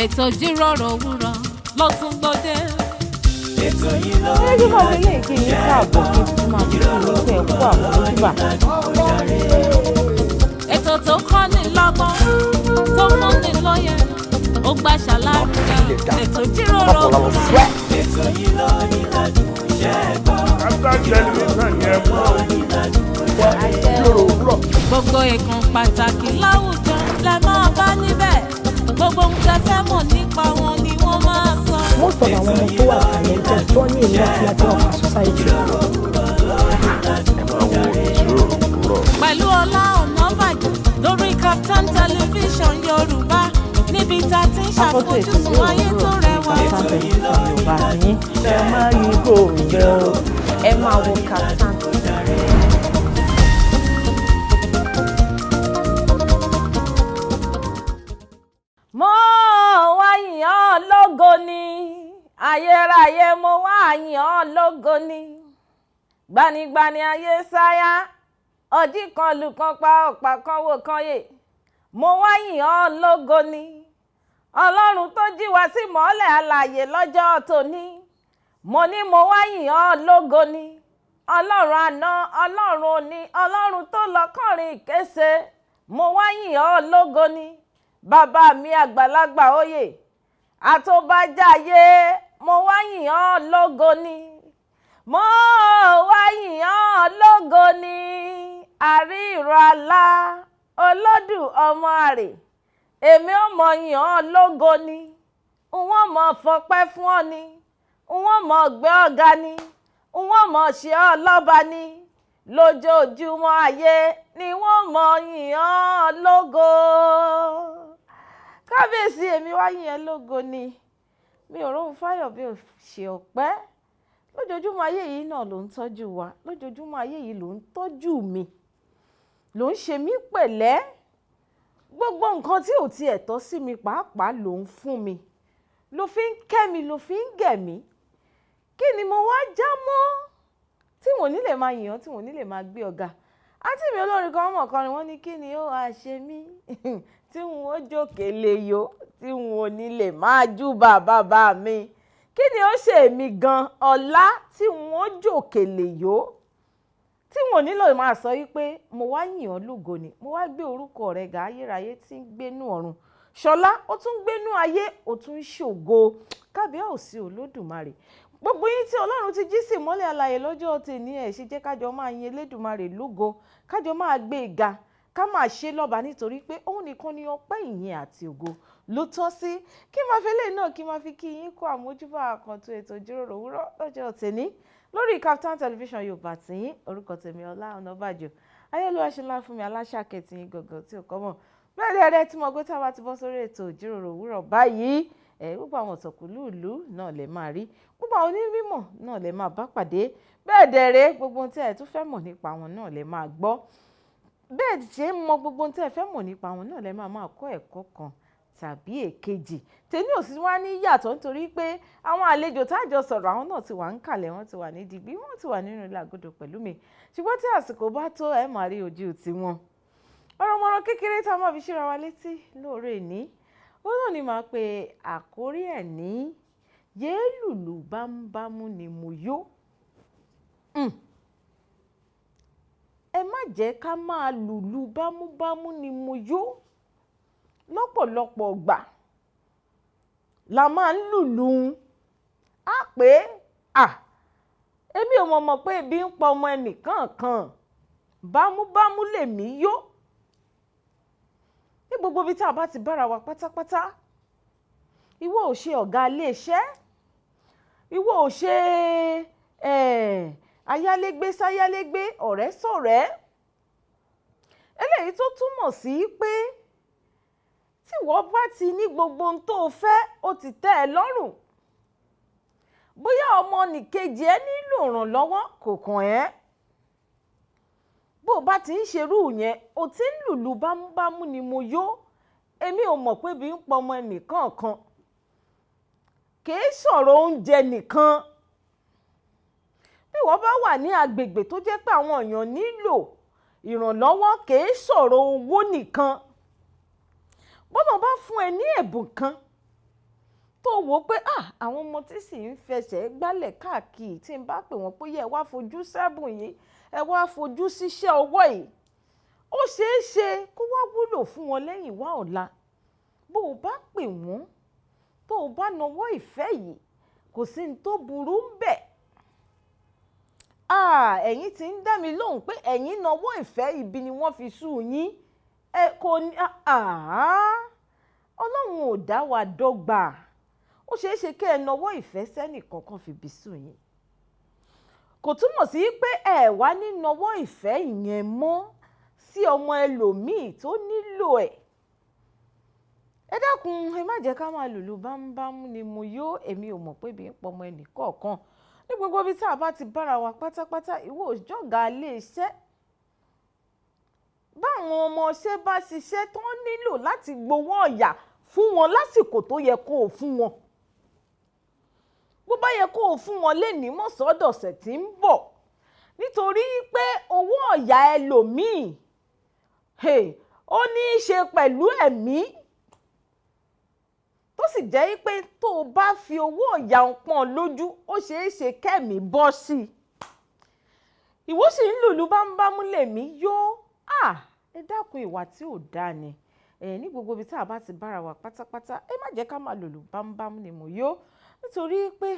ètò Ijiroro Owuro ló tún gbòde. ètò yìí ló ń bá wọlé kí n káàbọ̀ kí n tún máa fi ìlú ẹ̀kú àmójúbà. ètò tó kọ́ ni lọ́gbọ́n tó fún ni lóye ó gbà ṣàlàyé ètò Ijiroro Owuro. ètò yìí ló ní ládùn iṣẹ́ gbọ́. gbogbo ìkan pàtàkì láwùjọ lẹ máa bá níbẹ̀ gbogbo ohun tẹ́ fẹ́ mọ̀ nípa wọn ni wọ́n máa sọ. most of àwọn ọmọ tó wà talented tó ní ìlú àti láti ọ̀fà society. pẹ̀lú Ola Onabajo lórí Startimes television Yorùbá níbi tá a ti ń ṣàfojúsùn ayé tó rẹwà. Yorùbá yín ẹ máa rí gòǹgẹ́ o ẹ máa wo Startimes. mo wá yìn ọ́ lógo ni ayérayé mo wá yìn ọ́ lógo ni gbanigbani ayé sáyà ọdí kan lù kan pa ọ̀pá kan wò kan yè mo wá yìn ọ́ lógo ni ọlọ́run tó jí wa sí mọ́lẹ̀ alààyè lọ́jọ́ tòní mo ní mo wá yìn ọ́ lógo ni ọlọ́run àná ọlọ́run òní ọlọ́run tó lọ kọrin ìkése mo wá yìn ọ́ lógo ni bàbá mi àgbàlagbà oyè àtòbájáyé mo wá yìn ọ́ lógo ni mo wá yìn ọ́ lógo ni àríìrọ alá olódù ọmọ àrè èmi ò mọ̀ yìn ọ́ lógo ni wọ́n mọ̀ fọpẹ́ fún ọ ni wọ́n mọ̀ gbé ọ̀gá ni wọ́n mọ̀ ṣe ọ́ lọ́ba ni lójoojúmọ́ ayé ni wọ́n mọ̀ yìn ọ́ lógo. kábíyèsí èmi wá yìn ẹ́ lógo ni mi ò róhun fáyọ̀ bí ò ṣe ọpẹ́ lójoojúmọ́ ayé yìí náà ló ń tọ́jú wa lójoojúmọ́ ayé yìí ló ń tọ́jú mi ló ń ṣe mí pẹ̀lẹ́ gbogbo nǹkan tí ò tiẹ̀ tọ́ sí mi pàápàá ló ń fún mi ló fi ń kẹ́ mi ló fi ń gẹ̀ mí kí ni mo wá já mọ́ tí wọ́n ní lè máa yìn ọ́ tí wọ́n ní lè máa gbé ọ̀gá àǹtí mi olórin kan mọ̀ kan ni wọ́n ní kí ni ó wá ṣe mí tí wọn ó jókè lè yó tí wọn ò ní lè máa júbà bàbá mi kí ni ó ṣe mí gan ọlá tí wọn ó jókè lè yó tí wọn ò nílò máa sọ wípé mo wá yìn ọ́ lógo ni mo wá gbé orúkọ rẹ̀ ga ayérayé tí ń gbénú ọ̀run ṣọlá ó tún gbénú ayé ó tún ń ṣògo kábíyèsí olódùmarè gbogbo yín tí ọlọ́run ti jí sí ìmọ́lẹ̀ alààyè lọ́jọ́ tèmi ẹ̀ ṣe jẹ́ kájọ máa yin elédùmarè lógo kájọ máa gbé e ga ká máa ṣe lọ́ba nítorí pé òun nìkan ni ọpẹ́ ìyìn àti ògo ló tọ́ sí kí máa fi eléyìí náà kí máa fi kí yín kó àmójúbà àkàntó ètò Ijiroro Owuro lọ́jọ́ tèmi lórí Startimes television Yorùbá tìyín orúkọ tèmi Ola Onabajo ayélujára ṣe ńlá fún mi aláṣàkẹ́tì yín gọ̀gọ̀ tí ò kọ́ mọ̀ bẹ́ẹ̀ dẹ́rẹ́ tí mo gbé tá a bá ti bọ́ sórí ètò Ijiroro Owuro báyìí gbogbo àwọn ọ̀tọ̀kùlú ìlú náà lè máa rí gbogbo àwọn onímọ̀ náà lè máa bá pàdé bẹ́ẹ̀ dẹ̀rẹ́ gbogbo ohun tí ẹ tún fẹ́ mọ̀ nípa wọn náà lè máa gbọ́ bẹ́ẹ̀ ṣe ń mọ gbogbo ohun tí ẹ fẹ́ mọ̀ nípa wọn náà lè máa kọ́ ẹ̀kọ́ kan tàbí èkejì tèmi ò sì wá ní yàtọ̀ nítorí pé àwọn àlejò táàjọ sọ̀rọ̀ àwọn náà ti wà ń kàlẹ̀ wọ́n ti wà ní digbí wọ́n ti wà nínú ilé àgọ́dọ̀ pẹ̀lú mi ṣùgbọ́n tí àsìkò bá tó ẹ máa rí ojú tiwọn ọ̀rọ̀ mọ̀rọ̀ kékeré tá a máa fi ṣíra wa létí lóore ní ó náà ni màá pe àkórí ẹ̀ ní yéé lùlù bámúbámú ni mo yó ẹ má jẹ́ ká máa lùlù bámúbámú ni mo yó lọ́pọ̀lọpọ̀ gbà la máa ń lùlù á pé èmi ò mọ̀ pé ebi ń pa ọmọ ẹnìkan kan bámúbámú lèmi yó ní gbogbo ibi tá a bá ti bára wa pátápátá ìwọ ò ṣe ọ̀gá iléeṣẹ́ ìwọ ò ṣe ayálégbé sáyálégbé ọ̀rẹ́ sọ̀rẹ́ eléyìí tó túmọ̀ sí pé tí wọ́n bá ti ní gbogbo ohun tó fẹ́ ó ti tẹ́ ẹ lọ́rùn bóyá ọmọ nìkejì ẹ nílò ìrànlọ́wọ́ kò kàn ẹ́ bó o bá ti ń ṣerú yẹn o ti ń lùlù bámúbámú ni mo yó èmi ò mọ̀ pé bí ń pọ ọmọ ẹnìkan kan kìí sọ̀rọ̀ oúnjẹ nìkan bí wọ́n bá wà ní agbègbè tó jẹ́ pé àwọn èèyàn nílò ìrànlọ́wọ́ kìí sọ̀rọ̀ owó nìkan bọ́nà bá fún ẹ ní ẹ̀bùn kan tó wò pé àwọn ọmọ tí sì ń fẹsẹ̀ gbálẹ̀ káàkiri tí n bá pè wọ́n pé yẹ ẹ wá fojú sẹ́bùn yìí, ẹ wá fojú síṣẹ́ ọwọ́ yìí, ó ṣeé ṣe kó wá wúlò fún wọn lẹ́yìn wá ọ̀la. Bó o bá pè wọ́n, tó o bá nawọ́ ìfẹ́ yìí, kò sí ní tó burú ń bẹ̀. Ẹ̀yin ti ń dá mi lóhùn pé ẹ̀yin nawọ́ ìfẹ́, ibi ni wọ́n fi sú yín. Kò ní Ọlọ́run ò dá wa dọ́gba. Ó ṣeé ṣe kẹ́ ẹ nawọ́ ìfẹ́ sẹ́nìkan kan fi bí sú yín. Kò túmọ̀ sí pé ẹ wá ní nawọ́ ìfẹ́ ìyẹn mọ́ sí ọmọ ẹlòmíì tó nílò ẹ̀. Ẹ dákun, ẹ má jẹ́ ká máa lùlù bámúbámú ni mo yó. Èmi ò mọ̀ pé bí ń pọmọ ẹnì kọ̀ọ̀kan ní gbogbo ibi tá a bá ti bára wa pátápátá. Ìwọ òjọ́gà ilé iṣẹ́, báwọn ọmọọṣẹ́ bá ṣiṣẹ́ tó nílò láti gbowó ọ̀yà fún wọn lásìkò tó yẹ kó o fún wọn. Bó bá yẹ kó o fún wọn lénìí mọ́ sọ́dọ̀ọ̀sẹ̀ tí ń bọ̀, nítorí pé owó ọ̀yà ẹlòmíì ó ní í ṣe pẹ̀lú ẹ̀mí, tó sì jẹ́ pé tó o bá fi owó ọ̀yà ń pọ́n lójú, ó ṣeé ṣe kẹ́mi bọ́ sí i. Ìwọ sì ń lùlù bámúbámú lèmi yó. Ẹ dákun, ìwà tí ò dáa ni. Ní gbogbo ibi tá a bá ti bára wa pátápátá, ẹ má jẹ́ ká máa lùlù bámúbámú ni mo yó. Nítorí pé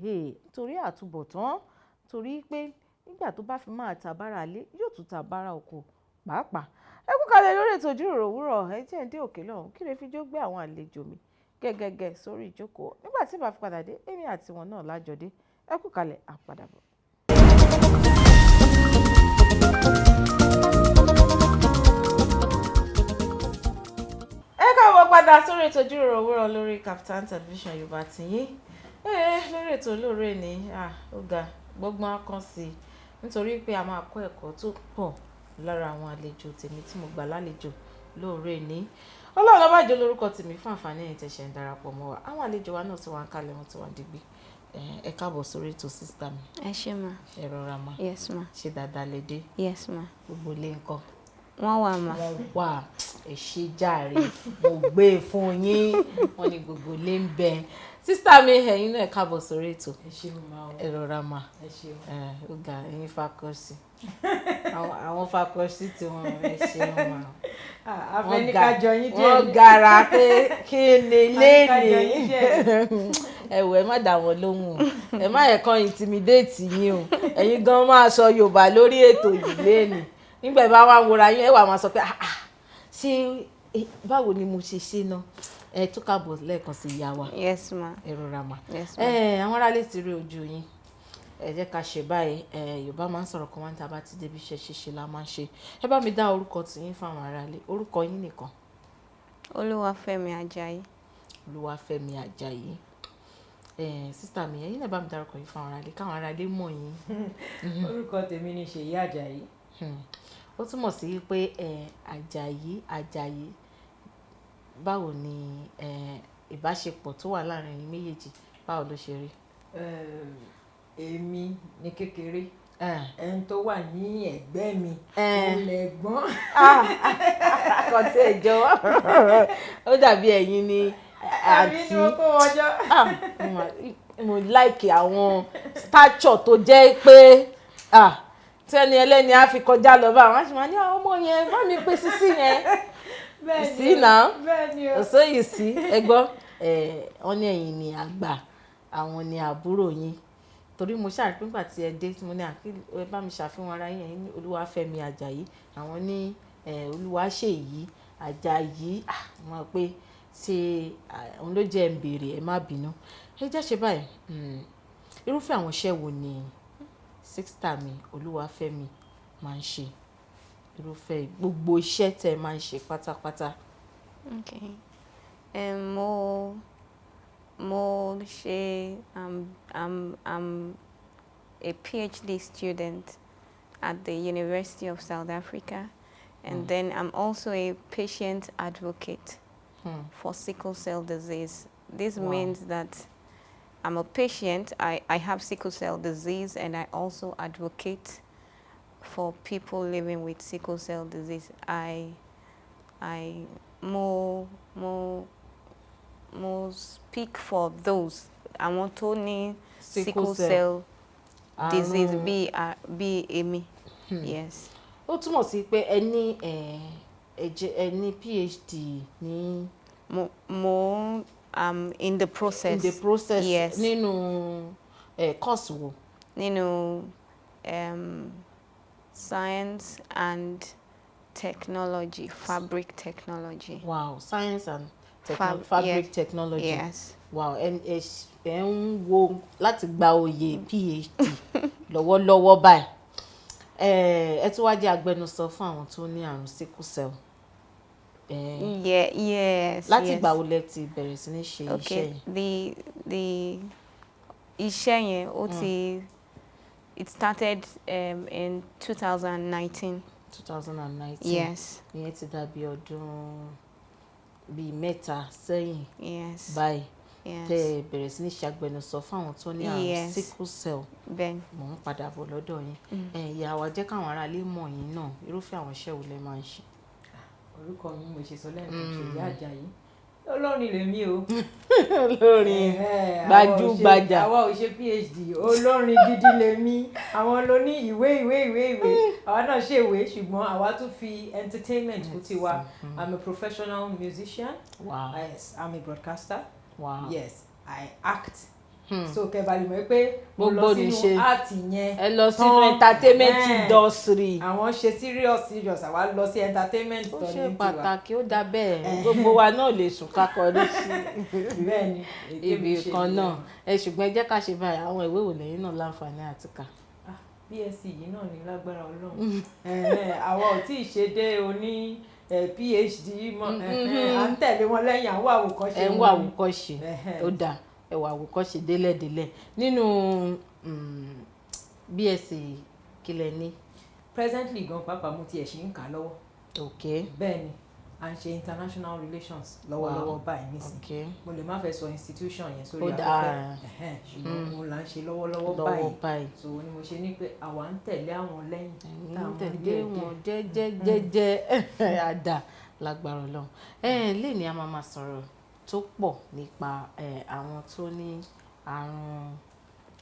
nítorí àtúbọ̀tán, nítorí pé nígbà tó bá fi máa tàbára lé, yóò tún tàbára oko pàápàá. Ẹ kú kalẹ̀ lórí ètò Ijiroro Owuro. Ẹ jẹ́ ń dé òkè lọ́hùn kí lè fi jó gbé àwọn àlejò mi gẹ́gẹ́gẹ́ sórí ìjókòó. Nígbà tí bá fi padà dé, èmi àti wọn náà lájọdé. Ẹ kú kalẹ̀, àpadàbọ̀. Ẹ káàbọ̀ padà sórí ètò Ijiroro Owuro lórí Kaftan Television Yorùbá tiyín. Lórí ètò olóore ni ó ga gbọ́gbọ́n akán sí i, nítorí pé a máa kọ́ ẹ̀kọ́ tó pọ̀ lára àwọn àlejò tèmi tí mo gbà lálejò lóore ní. Ola Onabajo lórúkọ tèmi fún àǹfààní ẹ̀yin tẹ́ ṣe ń darapọ̀ mọ́ wa. Àwọn àlejò wa náà ti wà ń kalẹ̀, wọn ti wà digbí. Ẹ káàbọ̀ sórí ètò sister mi. Ẹ ṣé ma. Ẹ rọra ma. Yes ma. Ṣé dáadáa lẹ dé? Yes ma. Gbogbo ilé ńkọ́? Wọ́n wà ma. Wọ́n wà. Ẹ ṣé jàre, mo gbé fún yín. Wọ́n ní gbogbo ilé ń bẹ. Sister mi, ẹ̀yin náà ẹ káàbọ̀ sórí ètò. Ẹ ṣé ma. Ẹ rọra ma. Ẹ ṣé. Ó ga ẹ̀yin fakọ́sì. Àwọn fakọ́sì tí wọ́n ẹ ṣe wọn ma. Afẹ́níkájọ yín díẹ̀. Wọ́n gara pé kí ni léni. Ẹ wò, ẹ má dá wọn lóhùn. Ẹ má yẹ kán intimidate yín o. Ẹ̀yin gan máa sọ Yorùbá lórí ètò yìí léni. Nígbà bá wá wòra yín, ẹ wà máa sọ pé ṣé báwo ni mo ṣe ṣe náà. Ẹ tún káàbọ̀ lẹ́ẹ̀kan sí ìyá wa. Yes ma. Ẹ rọra ma. Yes ma. Àwọn aráalé ti rí ojú yín. Ẹ jẹ́ ká ṣe báyìí. Yorùbá máa ń sọ̀rọ̀ kan wá ní tá bá ti débi iṣẹ́ ṣíṣe la máa ń ṣe. Ẹ bá mi dá orúkọ tiyín fáwọn aráalé. Orúkọ yín nìkan. Oluwafemi Ajayi. Oluwafemi Ajayi. Sister mi, ẹ̀yin náà bá mi dárúkọ yín fáwọn aráalé káwọn aráalé mọ̀ yín. Orúkọ tèmi ni Seyi Ajayi. Ó túmọ̀ sí pé Ajayi, báwo ni ìbáṣepọ̀ tó wà láàrin yín méjèèjì, báwo ló ṣe rí? Èmi ní kékeré, ẹni tó wà ní ẹ̀gbẹ́ mi lẹ̀gbọ́n. Kọ̀tí ẹ̀jọ́ ó dàbí ẹ̀yin ni àti. Àbí ni wọ́n kó ọjọ́. Mo like àwọn stature tó jẹ́ pé tẹ́ni ẹlẹ́ni á fi kọjá lọ bá àwọn àṣìmọ́ ní ọmọ yẹn bá mi pé sísí yẹn. Sí náà, so you see, ẹ gbọ́, wọ́n ní ẹ̀yin ni àgbà, àwọn ni àbúrò yín. Torí mo ṣàrí pé nígbà tí ẹ dé tí mo ní ẹ bá mi ṣàfihàn ara yín, ẹ̀yin ní Oluwafemi Ajayi, àwọn ní Oluwaseyi Ajayi. Mo mọ̀ pé ṣe òun ló jẹ́ ń béèrè, ẹ má bínú. Ẹ jẹ́ ṣe báyìí, irúfẹ́ àwọn iṣẹ́ wo ni sister mi Oluwafemi máa ń ṣe? Irúfẹ́ gbogbo iṣẹ́ tẹ́ máa ń ṣe pátápátá. Okay. I'm a PhD student at the University of South Africa, and then I'm also a patient advocate for sickle cell disease. This means that I'm a patient, I have sickle cell disease, and I also advocate for people living with sickle cell disease. mo speak for those àwọn tó ní Sickle sickle cell disease Àrùn. bí èmi. Yes. Ó túmọ̀ sí pé ẹ ní PhD ní. Mo in the process. In the process. Yes. Nínú course wo? Nínú science and technology, fabric technology. Wow, science and yes. fabric technology. Yes. Wow, ẹ ń wo láti gba oyè PhD lọ́wọ́lọ́wọ́ báyìí. Ẹ tún wá jẹ́ agbẹnusọ fún àwọn tó ní àrùn sickle cell. Yes. Láti ìgbà wo lẹ ti bẹ̀rẹ̀ sí ní ṣe iṣẹ́ Okay, yìí? the iṣẹ́ yẹn it started in 2019. 2019. Yes. Ìyẹn ti dàbí ọdún bíi mẹ́ta sẹ́yìn. Yes. Báyìí. Yes. Tẹ́ bẹ̀rẹ̀ sí ní ṣe agbẹnusọ fún àwọn tó ní àrùn sickle cell. Bẹ́ẹ̀ni. Mò ń padà bọ̀ lọ́dọ̀ yín. Ìyá wa jẹ́ káwọn aráalé mọ̀ yín náà, irúfẹ́ àwọn iṣẹ́ wo lẹ máa ń ṣe? Orúkọ mi mo ṣe sọ lẹ́ẹ̀kan Seyi Ajayi. Olórin lèmi o. Olórin gbajúgbajà. Àwa ò ṣe PhD, olórin gidi lèmi. Àwọn ló ní ìwé. Àwa náà ṣèwé ṣùgbọ́n àwa tún fi entertainment kún tiwa. I'm a professional musician. Wow. Yes, I'm a broadcaster. Wow. Yes, I act. So kẹbàlì mọ̀ pé mo lọ Gbogbo ní sínú ṣe. art yẹn. Ẹ lọ sínú entertainment industry. Àwọn ṣe serious àwa lọ sí entertainment Ó tó ṣe ní tiwa. pàtàkì, ó dá bẹ́ẹ̀. Gbogbo wa náà lè sùn ká kọrí sí Bẹ́ẹ̀ni, ibi kan náà. Ṣùgbọ́n ẹ jẹ́ ká ṣe báyìí, àwọn ìwé wo lẹ́yìn náà láǹfààní àti kà? BSc yìí náà ní lágbára Ọlọ́run. Àwa ò tí ì ṣe dé oní PhD mọ́. À ń tẹ̀lé wọn lẹ́yìn àwọn àwòkọ́ṣe. Ẹ ń wá àwòkọ́ṣe. Ó dáa, ẹ wá àwòkọ́ṣe délẹ̀délẹ̀. Nínú BSc kí lẹ ní? Presently gan pàápàá mo tiẹ̀ ṣì ń kà lọ́wọ́. Okay. Bẹ́ẹ̀ni, à ń ṣe international relations lọ́wọ́lọ́wọ́ báyìí nísìnyí. Okay. Mo lè má fẹ́ sọ institution yẹn sórí Ó dáa. afẹ́fẹ́. Ṣùgbọ́n mo là ń ṣe lọ́wọ́lọ́wọ́ báyìí. So ni mo ṣe ní pé àwa ń tẹ̀lé àwọn lẹ́yìn. ń tẹ̀lé wọn jẹ́jẹ́ àdá lágbára Ọlọ́run. Lẹ́yìn ni a máa sọ̀rọ̀ tó pọ̀ nípa àwọn tó ní àrùn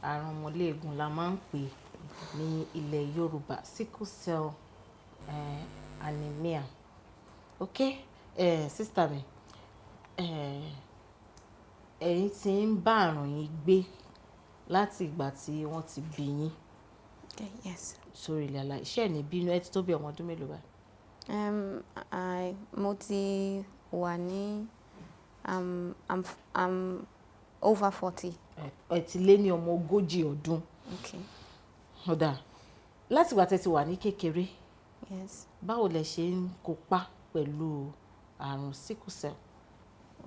Aromolegun la máa ń pè ní ilẹ̀ Yorùbá, Sickle Cell Anaemia. Okay, sister mi, ẹ̀yin ti ń bá àrùn yìí gbé láti ìgbà tí wọ́n ti bí yín. Okay, yes. Sórí ilẹ̀ alá iṣẹ́ ní bínú ẹ ti tó bí ọmọ ọdún mélòó báyìí? Mo ti wà ní I'm over 40. Ẹ ti lé ní ọmọ 40 ọdún. Okay. Ó dáa. Láti ìgbà tẹ́ ti wà ní kékeré, Yes. báwo lẹ ṣe ń kópa pẹ̀lú àrùn sickle cell?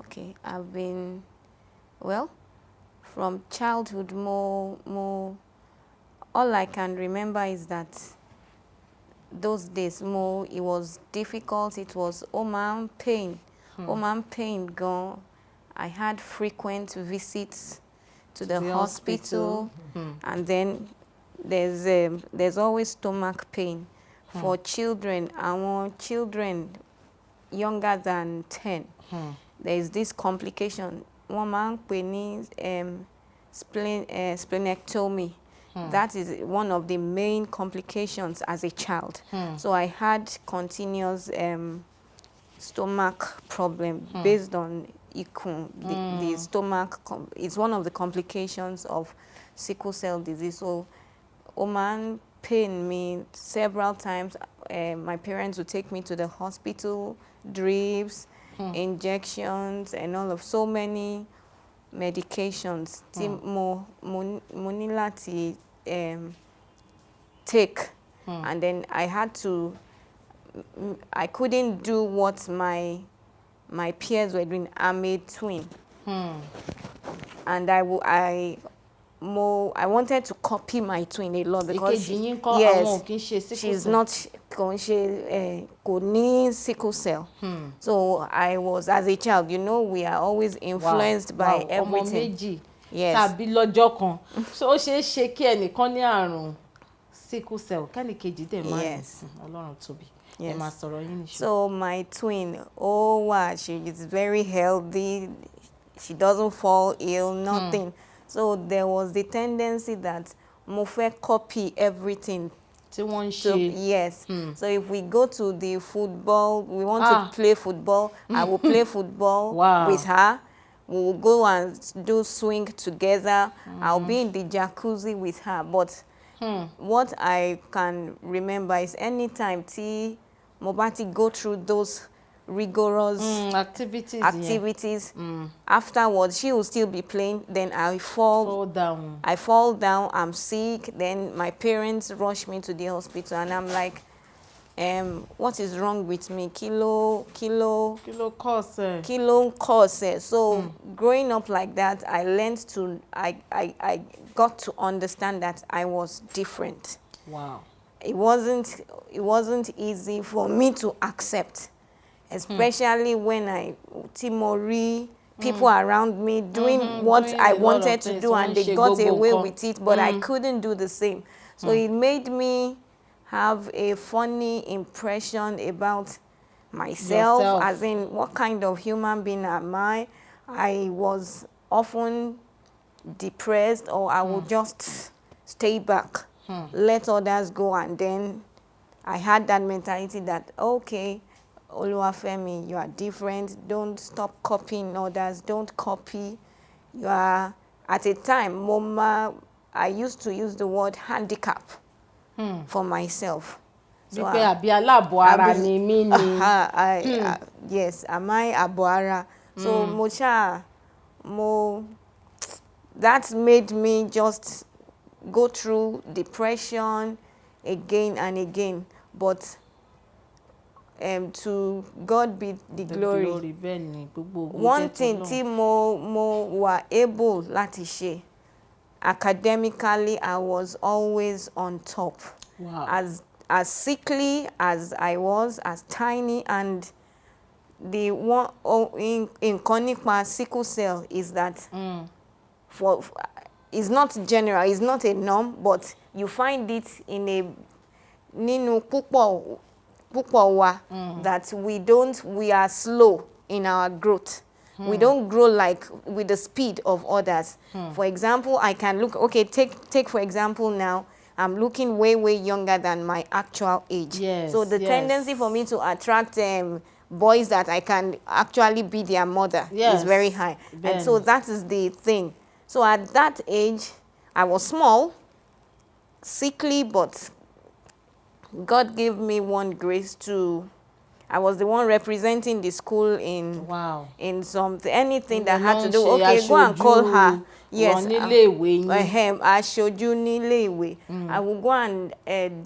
Okay, I've been, well, from childhood, all I can remember is that those days, it was difficult, it was pain gone. I had frequent visits to the hospital. And then there's always stomach pain. For children, our children younger than 10, there is this complication. One man splenectomy. That is one of the main complications as a child. So I had continuous stomach problem based on aiku. The stomach is one of the complications of sickle cell disease. So man pain me several times. My parents would take me to the hospital, drips, injections, and all of so many medications. Mo ní láti take, and then I couldn't do what my peers were doing. I'm a twin, and I wanted to copy my twin a lot because she's not kò ní sickle cell. So I was, as a child, we are always influenced by everything. Ọmọ méjì Yes. tàbí lọ́jọ́ kan. So ó ṣe kí ẹnìkan ní àrùn sickle cell kẹ́nìkejì dẹ̀ máa ní. Ọlọ́run tóbi. Ẹ máa sọ̀rọ̀ yín nìṣó. So my twin, she is very healthy. she doesn't fall ill, nothing. So there was the tendency that mo fẹ́ copy everything. Yes. So if we go to the football, we want to play football, I will play football with her. We will go and do swing together. I'll be in the jacuzzi with her. But what I can remember is anytime mo bá ti go through those rigorous activities. Afterwards, she will still be playing. Then I fall down. I'm sick. Then my parents rush me to the hospital, and I'm like, what is wrong with me? Kilo cause. So growing up like that, I got to understand that I was different. Wow. It wasn't easy for me to accept, especially when Timori, people around me doing what I wanted to do, and they got away with it, but I couldn't do the same. So it made me have a funny impression about myself, as in what kind of human being am I. I was often depressed, or I would just stay back, let others go, and then I had that mentality that, okay, Oluwafemi, you are different. Don't stop copying others. Don't copy. You are, at a time, Mama, I used to use the word handicap for myself. So yes, am I abuara? So that made me just go through depression again and again. But to God be the glory. One thing tí mo were able láti ṣe, academically, I was always on top. Wow. As sickly as I was, as tiny, and the one in nipa sickle cell is that it's not general, it's not a norm, but you find it in a nínú púpọ̀ wa that we are slow in our growth. We don't grow like with the speed of others. For example, I can look, okay, take for example now, I'm looking way younger than my actual age. Yes, so the tendency for me to attract boys that I can actually be their mother is very high. And so that is the thing. So at that age, I was small, sickly, but God gave me one grace to, I was the one representing the school in something, anything that had to do, okay, go and call her. Yes, aṣojú nílé ìwé. I will go and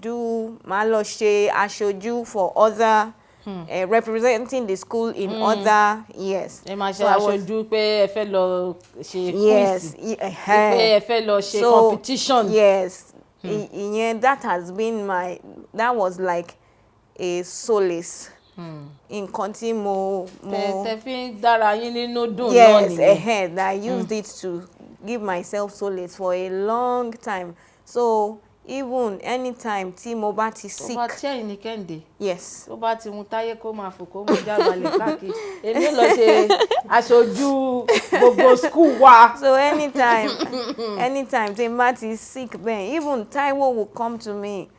do maloshe aṣojú for other, representing the school in other, yes. So I was pé ẹ fẹ́ lọ ṣe quiz. Pé ẹ fẹ́ lọ ṣe competition. Yes. That has been that was like a solace. Nǹkan tí mo tẹ́ fi ń dára yín nínú dùn náà yes, nìyẹn. I used it to give myself solace for a long time. So even anytime tí mo bá ti sick. Tó bá tí ẹ̀yin ní Kẹ́hìndé. Yes. Tó bá ti mu táyé kó máa fò kó mu jábalẹ̀ káàkiri. Èmi lọ ṣe aṣojú gbogbo school wa. So anytime tí mo bá ti sick bẹ́ẹ̀, even Taiwo will come to me.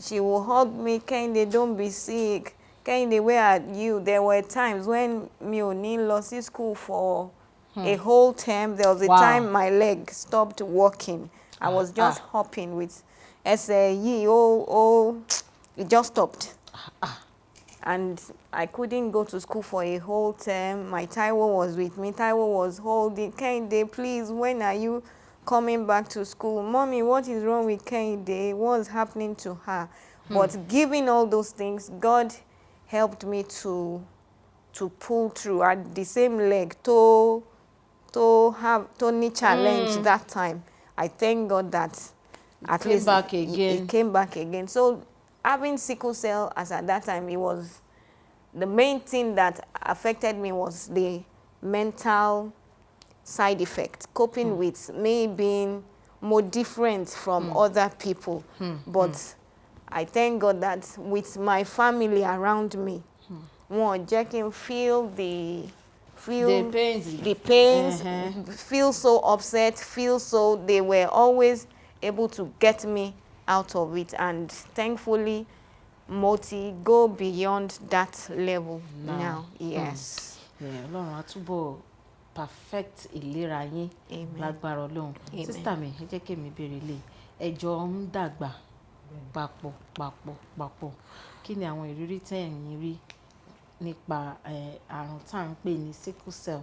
She will hug me, Kẹ́hìndé, don't be sick. Kẹ́hìndé, where are you? There were times when mi ò ní lọ sí school for a whole term. There was a time my leg stopped working. I was just hopping with ẹsẹ̀ yìí, it just stopped. And I couldn't go to school for a whole term. My Taiwo was with me. Taiwo was holding, Kẹ́hìndé, please, when are you coming back to school? Mommy, what is wrong with Kẹ́hìndé? What's happening to her? But given all those things, God helped me to pull through. At the same leg to ní challenge that time. I thank God that at least it came back again. So having sickle cell as at that time, it was the main thing that affected me was the mental side effect, coping with me being more different from other people. But I thank God that with my family around me, wọ́n jẹ́ kí n feel the feel the pains, feel so upset, they were always able to get me out of it, and thankfully Moti go beyond that level now. Yes. Ọlọ́run á túbọ̀ perfect ìlera yín lágbára Ọlọ́run. Sísítà mi, ẹ jẹ́ kí èmi béèrè lè ẹjọ́ ń dàgbà papọ̀. Kí ni àwọn ìrírí tẹ̀yin rí nípa àrùn tá à ń pè ní sickle cell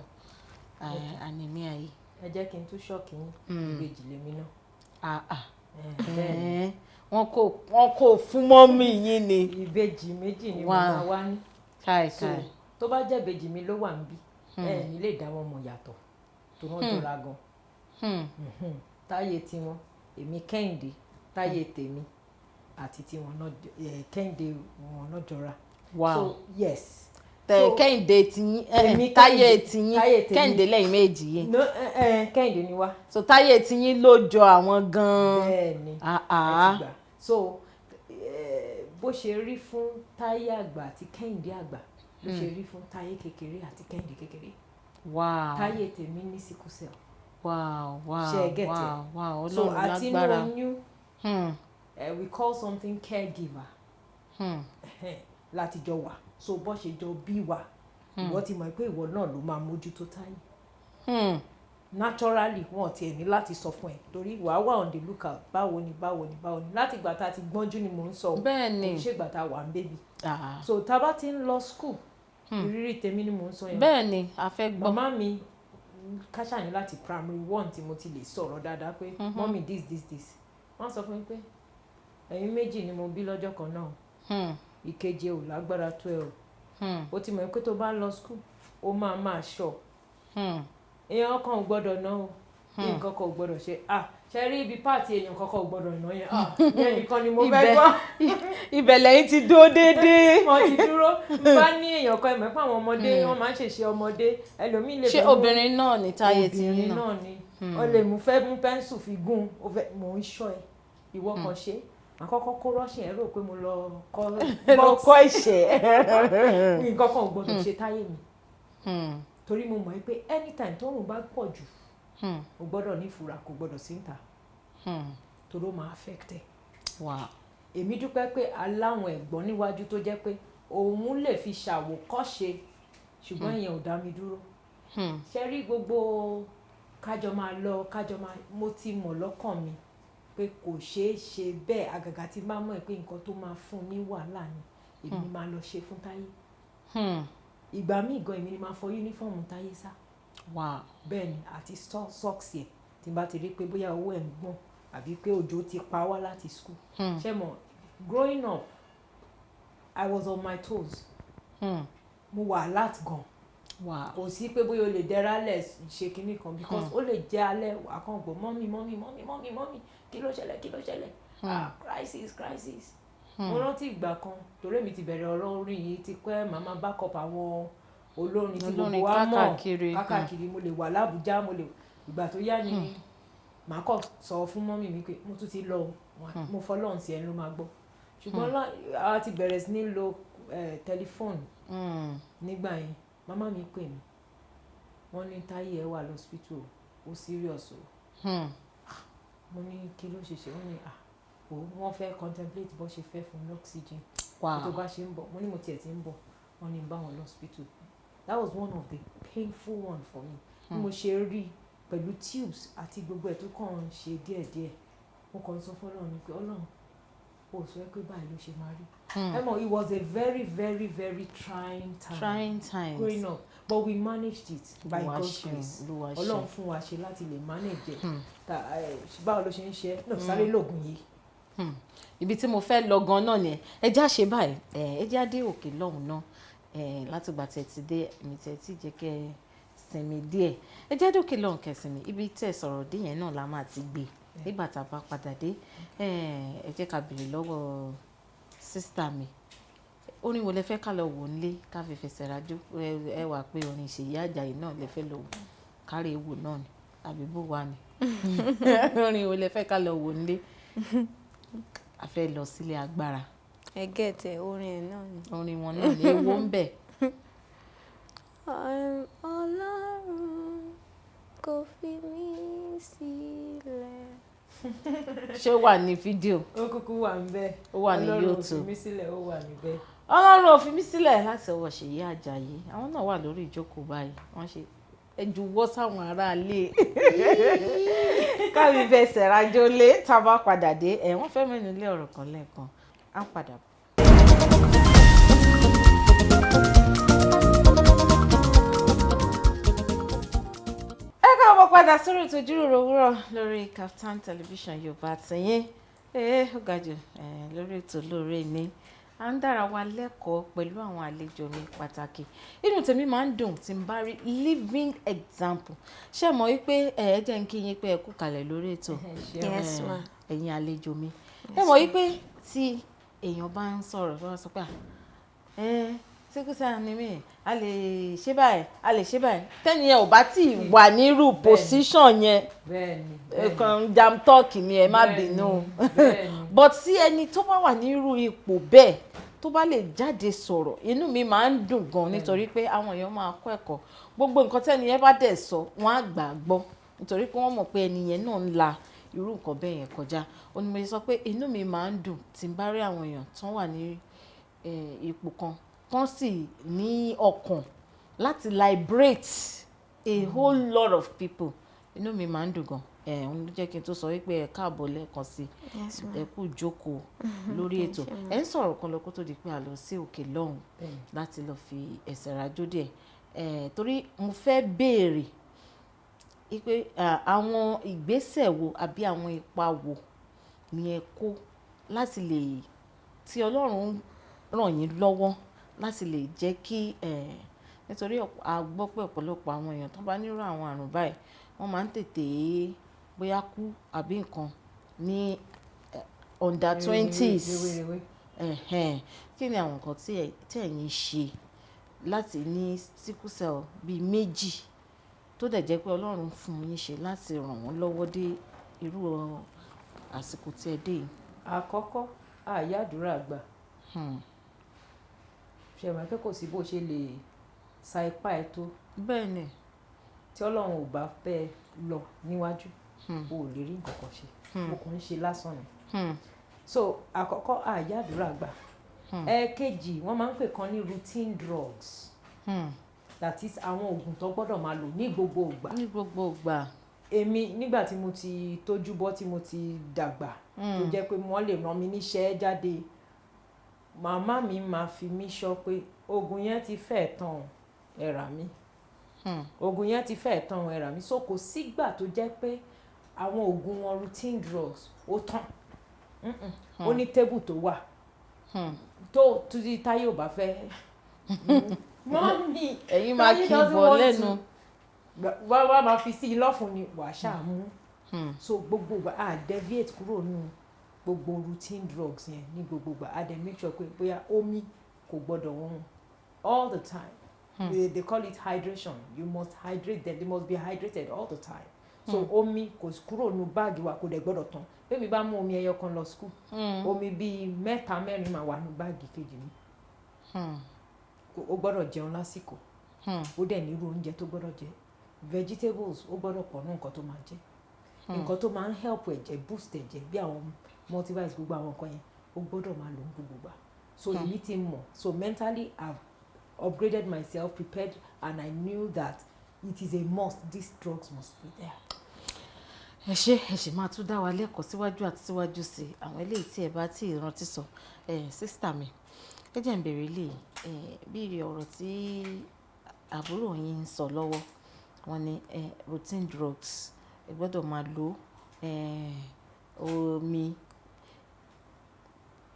anemia yìí? Ẹ jẹ́ kí n tún ṣọ́ọ̀kì yín, ìbejì lèmi náà. Wọ́n kò fún mọ́mì yín ni. Ìbejì méjì ni mo máa wá ní. So tó bá jẹ́ ìbejì mi ló wà níbí, ní lè dá wọn mọ̀ yàtọ̀ tó wọ́n jọra gan. Táyé tiwọn, èmi Kẹ́hìndé, táyé tèmi àti tiwọn náà, Kẹ́hìndé wọn náà jọra. So yes. Kẹ́hìndé tiyín, táyé tiyín, Kẹ́hìndé lẹ́yìn méjì yìí. Kẹ́hìndé ni wá. So táyé tiyín ló jọ àwọn gan-an. Bẹ́ẹ̀ni, ẹ ti gbà. So bó ṣe rí fún táyé àgbà àti Kẹ́hìndé àgbà ló ṣe rí fún táyé kékeré àti Kẹ́hìndé kékeré. Táyé tèmi ní sickle cell. Ṣé ẹ get it? So àti inú oyún, we call something caregiver. Láti jọ wà. So bó ṣe jọ bí wa, ìwọ ti mọ̀ pé ìwọ náà ló máa mójútó táyé. Naturally wọn tiẹ̀ ní láti sọ fún ẹ torí wàá wà on the lookout báwo ni láti ìgbà tá a ti gbọ́njú ni mò ń sọ. Bẹ́ẹ̀ni. Kò ṣe ìgbà tá a wà ń bébì. So tá a bá ti ń lọ school, ìrírí tèmi ni mò ń sọ yẹn. Bẹ́ẹ̀ni, a fẹ́ gbọ́. Màmá mi káṣà ní láti primary 1 tí mo ti lè sọ̀rọ̀ dáadáa pé mọ́mì this. Wọ́n sọ fún mi pé ẹ̀yin méjì ni mo bí lọ́jọ́ kan náà. Ìkeje ò lágbára tó ẹ o. Ó ti mọ̀ pé tó bá lọ school ó máa ṣọ́. Èèyàn kan ò gbọ́dọ̀ ná o. Nǹkan kan ò gbọ́dọ̀ ṣe. Ṣe rí ibi páàtì èèyàn kankan ò gbọ́dọ̀ ná yẹn. Yẹn nìkan ni mo fẹ́ gbọ́. Ibẹ̀ lẹ́yìn ti dúró déédéé. Wọ́n ti dúró. Bá ní èèyàn kan ẹ̀mọ́ pé àwọn ọmọdé wọ́n máa ń ṣèṣe ọmọdé. Ẹlòmíì lè ṣé obìnrin náà ní táyé ti ń obìnrin nà? náà ni. Ó lè mú pẹ́ńsù fi gún. Mò ń ṣọ́ ẹ. Ìwọ kan ṣe. Àkọ́kọ́ kó rọ́ọ̀ṣì ẹ̀ rò pé mo lọ kọ́ ìṣẹ́. Nǹkan kan ò gbọ́dọ̀ ṣe táyé mi. Torí mo mọ̀ pé anytime tóòrùn bá pọ̀ jù, o gbọ́dọ̀ ní ìfura, kò gbọ́dọ̀ sí níta. Torí ó máa affect ẹ. Èmi dúpẹ́ pé aláwọn ẹ̀gbọ́n níwájú tó jẹ́ pé òun lè fi ṣàwòkọ́ṣe ṣùgbọ́n ìyẹn ò dá mi dúró. Ṣé rí gbogbo kájọ máa lọ mo ti mọ̀ lọ́kàn mi pé kò ṣeé ṣe bẹ́ẹ̀ àgàgà tí bá mọ̀ pé nǹkan tó máa fún ní wàhálà ni èmi máa lọ ṣe fún táyé. Ìgbà míì gan èmi ni máa fọ yúnífọ̀mù táyé sá. Bẹ́ẹ̀ ni àti socks ẹ̀ tí n bá ti rí pé bóyá owó ẹ̀ ń gbọ̀n àbí pé òjò ti pa wá láti school. Ṣé mọ̀ growing up I was on my toes. Mo wà alert gan. Kò sí pé bóyá o lè dẹ́ra lẹ̀ ṣe kinní kan because ó lè jẹ́ alẹ́ àkàngbò mọ́mì kí ló ṣẹlẹ̀ crisis. Mo rántí ìgbà kan torí mi ti bẹ̀rẹ̀ ọ̀rọ̀ orin yìí ti pẹ́ màmá backup àwọn olórin tí gbogbo wa mọ̀ káàkiri mo lè wà l'Ábùjá ìgbà tó yá ni màá kọ̀ sọ fún mọ́mì mi pé mo tún ti lọ mo fọlọ́run sí ẹni ló máa gbọ́ ṣùgbọ́n a ti bẹ̀rẹ̀ sí ní lo tẹlifóònù nígbà yẹn màmá mi pè mí wọ́n ní táyé ẹ wà lọ́sítítù ó serious o mo ní kí ló ṣe wọ́n ní wọ́n fẹ́ contemplate bó ṣe fẹ́ fún oxygen tó bá ṣe ń bọ̀ mo ní mo tiẹ̀ ti ń bọ̀ wọ́n ní bá wọn lọ́sítítù. That was one of the painful one for me. Bí mo ṣe rí pẹ̀lú tubes àti gbogbo ẹ̀ tó kàn ń ṣe díẹ̀díẹ̀ mo kàn sọ fún Ọlọ́run pé Ọlọ́run ó sọ pé báyìí ló ṣe máa rí. It was a very very very trying time growing up but we managed it by God's grace. Ọlọ́run fún wa ṣe láti lè manage ẹ̀ báwo ló ṣe ń ṣe náà sáré lóògùn yìí. Ibi tí mo fẹ́ lọ gan náà ni ẹ já ṣe báyìí ẹ já dé òkè lọ́hùn náà láti gbà tẹ̀ ti dé èmi tẹ̀ tí jẹ́ kẹ́ ẹ sinmi díẹ̀ ẹ já dé òkè lọ́hùn kẹsìmí ibi tẹ̀ sọ̀rọ̀ dé yẹn náà la máa ti gbé nígbà tá a bá padà dé ẹ jẹ́ ká béèrè lọ́wọ́ sísítà mi orin wo lẹ fẹ́ ká lọ wò nílé ká fi fẹsẹ̀ rájò ẹ wà pé orin Seyi Ajayi náà lẹ fẹ́ lọ wò kárí ewu náà ni àbí bó wà ní orin wo lẹ fẹ́ ká lọ wò nílé a fẹ́ lọ sílé agbára. Ẹ gẹ̀tẹ̀ orin ẹ̀ náà ni. Orin wọn náà ni ewo ń bẹ̀. Ọlọ́run kò fi mí sílẹ̀. Ṣé ó wà ní fídíò? Ó kúkú wà níbẹ̀. Ó wà ní Ọlọ́run ò YouTube. fi mí sílẹ̀, ó wà níbẹ̀. Ọlọ́run ò fi mí sílẹ̀ láti ọwọ́ Seyi Ajayi. Àwọn náà wà lórí ìjókòó báyìí. Wọ́n ṣe ẹjúwọ́ sáwọn aráalé. Kábí fẹsẹ̀ rájò lé tá a bá padà dé. Wọ́n fẹ́ mẹ́nu lé ọ̀rọ̀ kan lẹ́ẹ̀kan. Á padà bọ̀. Káàbọ̀ padà sórí ètò Ijiroro Owuro lórí Kaftan television Yorùbá tiyín. Ó ga jù lórí ètò lóore ní à ń dára wa lẹ́kọ̀ọ́ pẹ̀lú àwọn àlejò mi pàtàkì. Inú tèmi máa ń dùn tí n bá rí living example. Ṣé mọ̀ wípé ẹ jẹ́ n kí yín pé ẹ kú kalẹ̀ lórí ètò. Yes ma. Ẹ̀yin àlejò mi. Ẹ mọ̀ wípé tí èèyàn bá ń sọ̀rọ̀ lọ́wọ́ sọ pé Sickle Cell Anaemia a lè ṣe báyìí a lè ṣe báyìí tẹ́niyẹn ò bá tí wà nírú position yẹn kan jam talk ni ẹ má bínú but sí ẹni tó bá wà nírú ipò bẹ́ẹ̀ tó bá lè jáde sọ̀rọ̀ inú mi máa ń dùn gan nítorí pé àwọn èèyàn máa kọ́ ẹ̀kọ́ gbogbo nǹkan tẹ́niyẹn bá dẹ̀ sọ wọ́n á gbà gbọ́ nítorí pé wọ́n mọ̀ pé ẹniyẹn náà ń la irú nǹkan bẹ́ẹ̀ yẹn kọjá ó ní mo sọ pé inú mi máa ń dùn tí n bá rí àwọn èèyàn tó wà ní ipò kan tán sì ní ọkàn láti liberate a whole lot of people inú mi máa ń dùn gan òun ló jẹ́ kí n tó sọ wípé ẹ káàbọ̀ lẹ́ẹ̀kan sí ẹ kú jókòó lórí ètò ẹ ń sọ̀rọ̀ kan lọ kó tó di pé a lọ sí òkè lọ́hùn láti lọ fi ẹsẹ̀ rajó díẹ̀ torí mo fẹ́ béèrè wípé àwọn ìgbésẹ̀ wo àbí àwọn ipa wo ni ẹ kó láti lè tí Ọlọ́run ràn yín lọ́wọ́ láti lè jẹ́ kí nítorí a gbọ́ pé ọ̀pọ̀lọpọ̀ àwọn èèyàn tó bá nírú àwọn àrùn báyìí wọ́n máa ń tètè bóyá kú àbí nǹkan ní under 20s kí ni àwọn nǹkan tí ẹ̀yin ṣe láti ní sickle cell bíi méjì tó dẹ̀ jẹ́ pé Ọlọ́run fún yín ṣe láti ràn wọ́n lọ́wọ́ dé irú àsìkò tí ẹ dé yìí. Àkọ́kọ́ àyàdúrà gbà. Ṣé mọ̀ pé kò sí bó ṣe lè sa ipá ẹ tó. Bẹ́ẹ̀ ni. Tí Ọlọ́run ò bá fẹ́ lọ níwájú o ò lè rí nǹkan kan ṣe o kò ń ṣe lásán ni. So àkọ́kọ́ àyàdúrà gbà. Ẹ̀ẹ̀kejì wọ́n máa ń pè kan ní routine drugs. That is àwọn oògùn tó gbọ́dọ̀ máa lò ní gbogbo ìgbà. Ní gbogbo ìgbà. Èmi nígbà tí mo ti tójú bọ́ tí mo ti dàgbà tó jẹ́ pé wọ́n lè rán mi níṣẹ́ jáde màmá mi máa fi mí sọ pé oògùn yẹn ti fẹ́ tán ẹ rà mí oògùn yẹn ti fẹ́ tán ẹ rà mí so kò sígbà tó jẹ́ pé àwọn oògùn wọn routine drugs ó tán ó ní tébù tó wà tó tí táyé ò bá fẹ́ mọ́mí ẹ̀yin máa kí bọ̀ lẹ́nu wá máa fi sí i lọ́fun ni wàá ṣàmú so gbogbo à deviate kúrò nù gbogbo routine drugs yẹn ní gbogbo ìgbà a dey make sure pé bóyá omi kò gbọdọ̀ wọ́n all the time they call it hydration you must hydrate them they must be hydrated all the time so omi kò kúrò nù báàgì wa kò dẹ̀ gbọdọ̀ tán bí mi bá mú omi ẹyọ kan lọ school omi bíi 3-4 máa wà nù báàgì kejì mi o gbọdọ̀ jẹun lásìkò ó dẹ̀ ní irú oúnjẹ tó gbọdọ̀ jẹ vegetables ó gbọdọ̀ pọ̀ ní nǹkan tó máa jẹ nǹkan tó máa ń help ẹ̀jẹ̀ boost ẹ̀jẹ̀ bí àwọn multivitamins gbogbo àwọn nǹkan yẹn ó gbọ́dọ̀ máa lò ní gbogbo gbà so èmi ti mọ̀ so mentally I've upgraded myself prepared and I knew that it is a must these drugs must be there. ẹ ṣe máa tún dá wa lẹ́kọ̀ọ́ síwájú àti síwájú sí i àwọn eléyìí tí ẹ bá tí ì rántí sọ sísítà mi ẹ jẹ́ ń bèrè lè bí ọ̀rọ̀ tí àbúrò yín ń sọ lọ́wọ́ wọn ni routine drugs ẹ gbọ́dọ̀ máa lò omi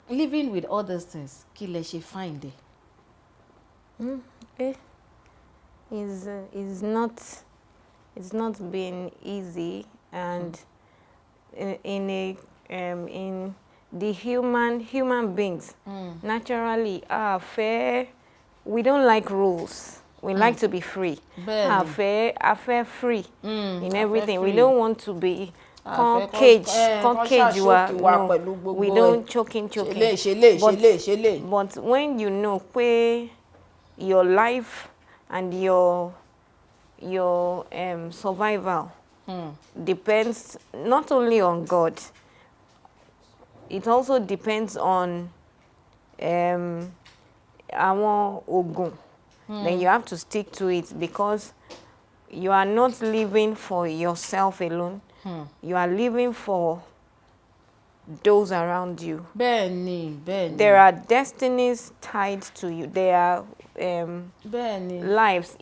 living with all those things kí lẹ ṣe find it. It's not been easy and in the human beings naturally we don't like rules. We like to be free. Affair free in everything. We don't want to be cage wa. No, we don't choking. But when you know pé your life and your your survival depends not only on God, it also depends on awon ogun. Then you have to stick to it because you are not living for yourself alone. You are living for those around you. Bẹ́ẹ̀ni, bẹ́ẹ̀ni. There are destinies tied to you. There are bẹ́ẹ̀ni. lives.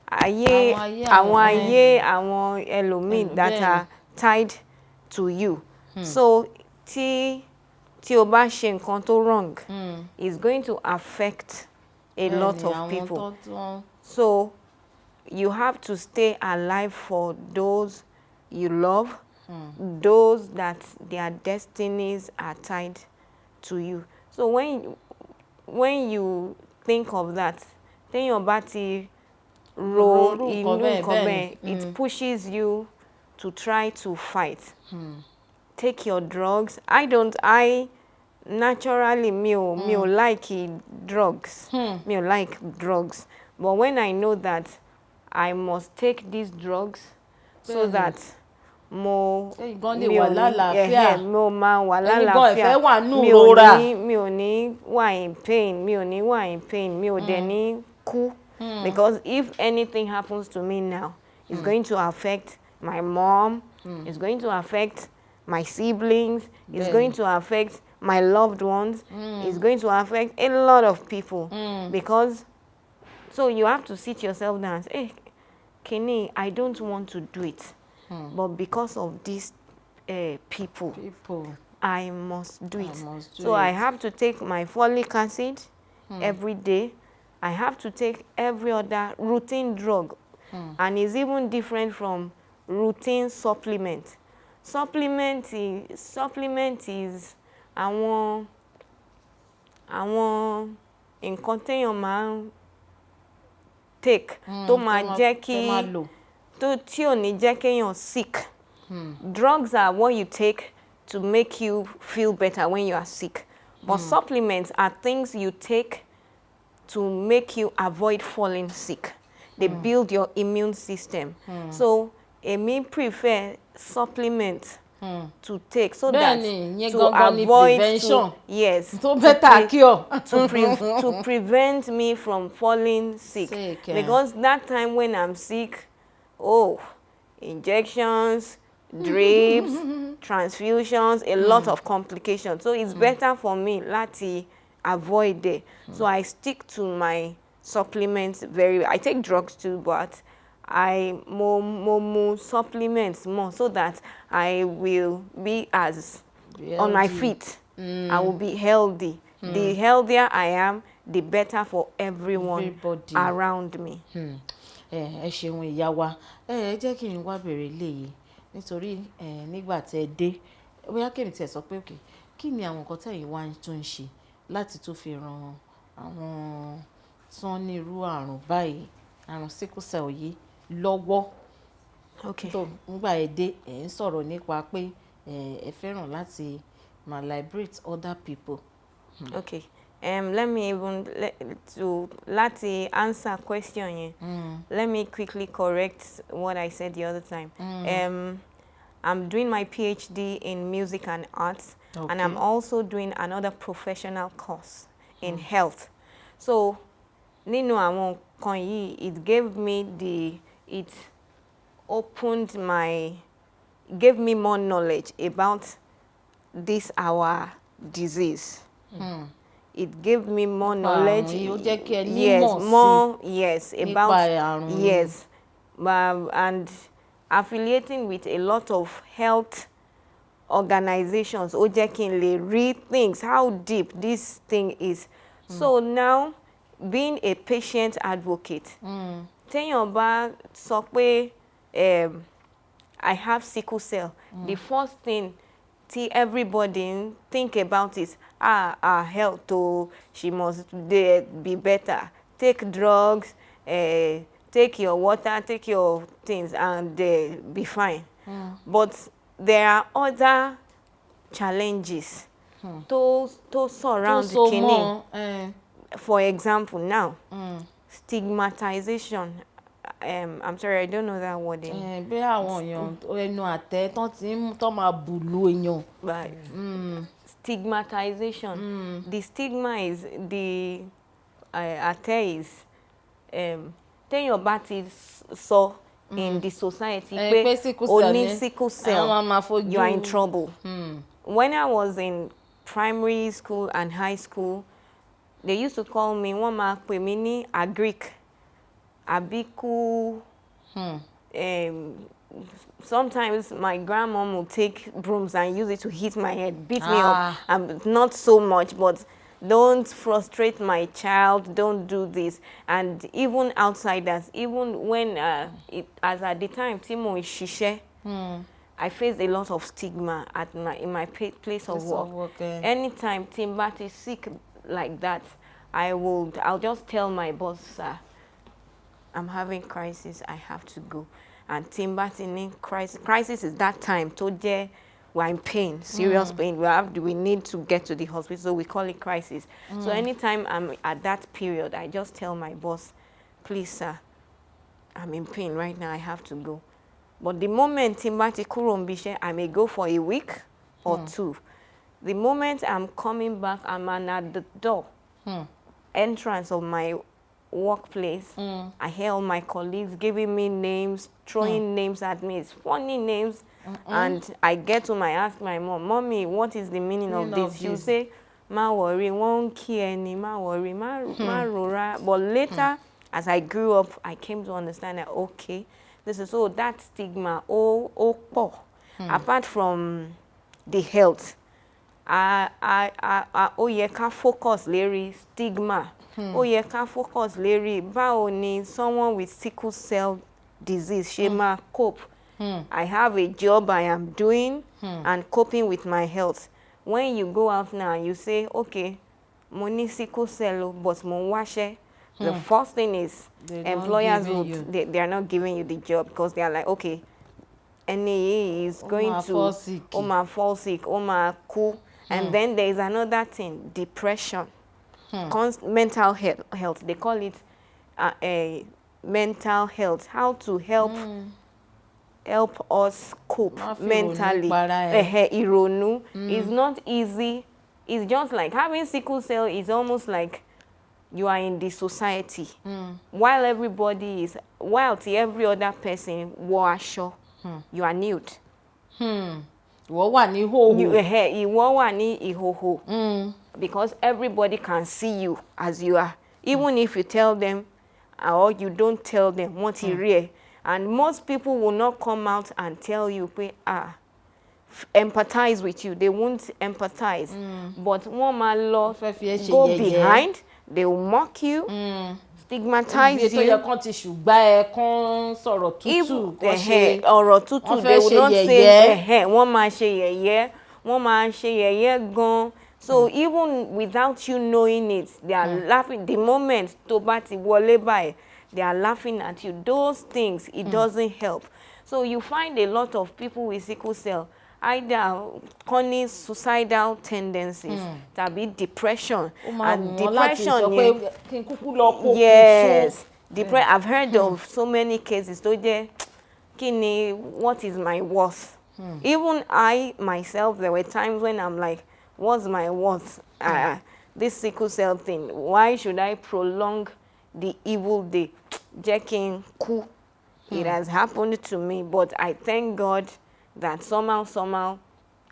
Àwọn Àwọn ẹlòmíì that are tied to you. So tí o bá ṣe nǹkan tó wrong, it's going to affect a lot of people. So you have to stay alive for those you love, those that their destinies are tied to you. So when you think of that, then your body it pushes you to try to fight. Take your drugs. I naturally me like drugs. Me like drugs. But when I know that I must take these drugs so that mo mi ò ní wà in pain, mi ò dẹ̀ ní kú. Because if anything happens to me now, it's going to affect my mom, it's going to affect my siblings, it's going to affect my loved ones, it's going to affect a lot of people. Because, so you have to sit yourself down and say, hey, Kenny, I don't want to do it. But because of these people, I must do it. So I have to take my folic acid every day. I have to take every other routine drug. And it's even different from routine supplement. Supplement is àwọn nǹkan téèyàn máa ń take tó máa jẹ́ kí tí ò ní jẹ́ kéèyàn sick. Drugs are what you take to make you feel better when you are sick. But supplements are things you take to make you avoid falling sick. They build your immune system. So, èmi prefer supplements to take so that to avoid prevention. To prevent me from falling sick. Because that time when I'm sick, injections, drips, transfusions, a lot of complications. So it's better for me láti avoid it. So I stick to my supplements I take drugs too, but I more supplements more so that I will be on my feet. I will be healthy. The healthier I am, the better for everyone around me. Ẹ ṣeun ìyá wa. Ẹ jẹ́ kí n wá bèrè léyìí nítorí nígbà tẹ́ dé bóyá kí n tiẹ̀ sọ pé okay, kí ni àwọn nǹkan tẹ́yin wá tún ṣe láti tún fi ran àwọn tó ní irú àrùn báyìí, àrùn sickle cell yìí lọ́wọ́. tó nígbà ẹ dé ẹ ń sọ̀rọ̀ nípa pé ẹ fẹ́ràn láti máa liberate other people. Okay. Let me even láti answer question yẹn. Let me quickly correct what I said the other time. I'm doing my PhD in music and arts, and I'm also doing another professional course in health. So, nínú àwọn kan yìí, it gave me more knowledge about this our disease. It gave me more knowledge. And affiliating with a lot of health organizations, ó jẹ́ kí n lè read things, how deep this thing is. So now, being a patient advocate, téèyàn bá sọ pé I have sickle cell, the first thing everybody think about is her health, she must be better. Take drugs, take your water, take your things, and be fine. But there are other challenges to surround kidney. For example, now, stigmatization I'm sorry, I don't know that word in. Bí àwọn èèyàn ẹnu àtẹ tán ti ń tán máa bù lu èèyàn. But stigmatization. The stigma is the àtẹ is téèyàn bá ti sọ in the society pé o ní sickle cell, you are in trouble. When I was in primary school and high school, they used to call me, wọ́n máa pè mí ní agric, abiku. Sometimes my grandmom will take brooms and use it to hit my head, beat me up. Not so much, but don't frustrate my child, don't do this. And even outsiders, even when, as at the time, Timo is shishe, I faced a lot of stigma in my place of work. Anytime Timbat is sick like that, I'll just tell my boss, sir, I'm having crisis, I have to go. And Timbat in crisis is that time, we're in pain, serious pain. We need to get to the hospital, so we call it crisis. So anytime I'm at that period, I just tell my boss, please, sir, I'm in pain right now, I have to go. But the moment Timbati Kurumbishe, I may go for a week or 2. The moment I'm coming back, I'm at the door, entrance of my workplace. I hear all my colleagues giving me names, throwing names at me. It's funny names. And I ask my mom, Mommy, what is the meaning of this? She'll say, ma worry, won't care any, ma worry, ma rora. But later, as I grew up, I came to understand that, okay, this is that stigma, apart from the health, ye can focus lérí stigma. Ye can focus lérí báwo ni someone with sickle cell disease ṣe máa cope. I have a job I am doing and coping with my health. When you go out now and you say, okay, mo ní sickle cell, but mo wáṣẹ́, the first thing is employers they are not giving you the job because they are like, okay, NAE is going to fall sick, cool. And then there is another thing, depression, mental health. They call it mental health. How to help us cope mentally. Ironu is not easy. It's just like having sickle cell is almost like you are in the society. While every other person wore aṣọ, you are nude. Ìwọ wà ní ìhòhò. Because everybody can see you as you are. Even if you tell them or you don't tell them what you real. And most people will not come out and tell you, empathize with you. They won't empathize. But one man law go behind, they will mock you, stigmatize you. Even they will not say one man ṣe yẹ̀yẹ́ gan. So even without you knowing it, they are laughing. The moment tó bá ti wọlé báyìí, they are laughing at you. Those things, it doesn't help. So you find a lot of people with sickle cell, either chronic suicidal tendencies, tàbí depression. And depression, yes. I've heard of so many cases. What is my worth? Even I, myself, there were times when I'm like, what's my worth? This sickle cell thing, why should I prolong the evil day? It has happened to me, but I thank God that somehow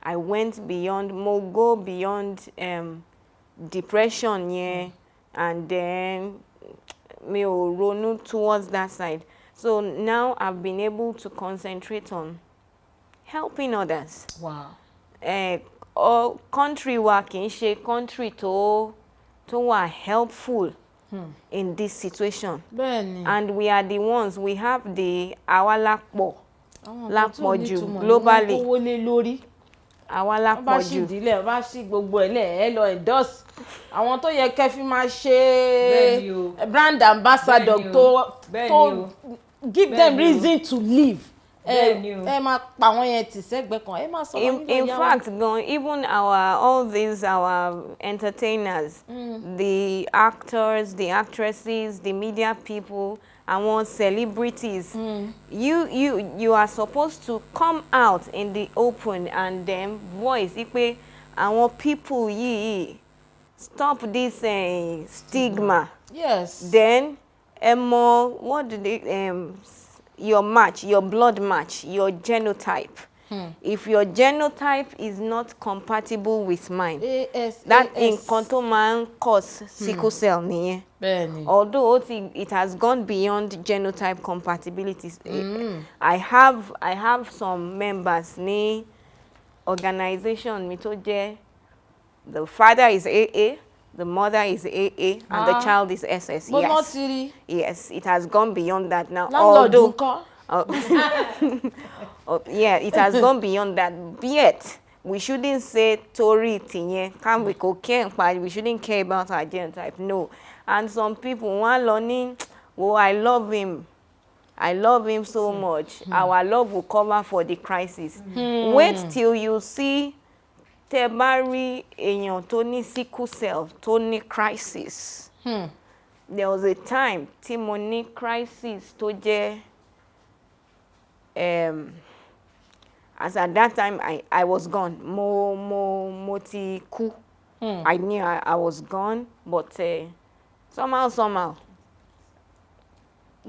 I went beyond, go beyond depression, and then me run towards that side. So now I've been able to concentrate on helping others. Wow. Country working, country to helpful in this situation. And we are the ones, we have the awalakpo globally. Awalakpo àwọn tó yẹ kẹ́ fi máa ṣe brand ambassador to give them reason to live. ẹ máa pa àwọn yẹn tì sẹ́gbẹ̀ẹ́ kan ẹ máa sọ̀rọ̀ in fact even all these our entertainers, the actors, the actresses, the media people, àwọn celebrities, you are supposed to come out in the open and then voice pé àwọn people yìí stop this stigma. Yes. Then what do they your match, your blood match, your genotype. If your genotype is not compatible with mine, that nǹkan tó máa ń cause sickle cell nìyẹn. Although it has gone beyond genotype compatibility. I have some members ní organization mi tó jẹ́ the father is AA, the mother is AA, and the child is SS. Yes, it has gone beyond that now. Although, yeah, it has gone beyond that. Yet, we shouldn't say Tori Tinye, we shouldn't care about our genotype. No. And some people want learning, oh, I love him so much. Our love will cover for the crisis. Wait till you see tẹ́ bá rí èèyàn tó ní sickle cell tó ní crisis. There was a time tí mo ní crisis tó jẹ́ as at that time I was gone. Mo ti kú. I knew I was gone, but somehow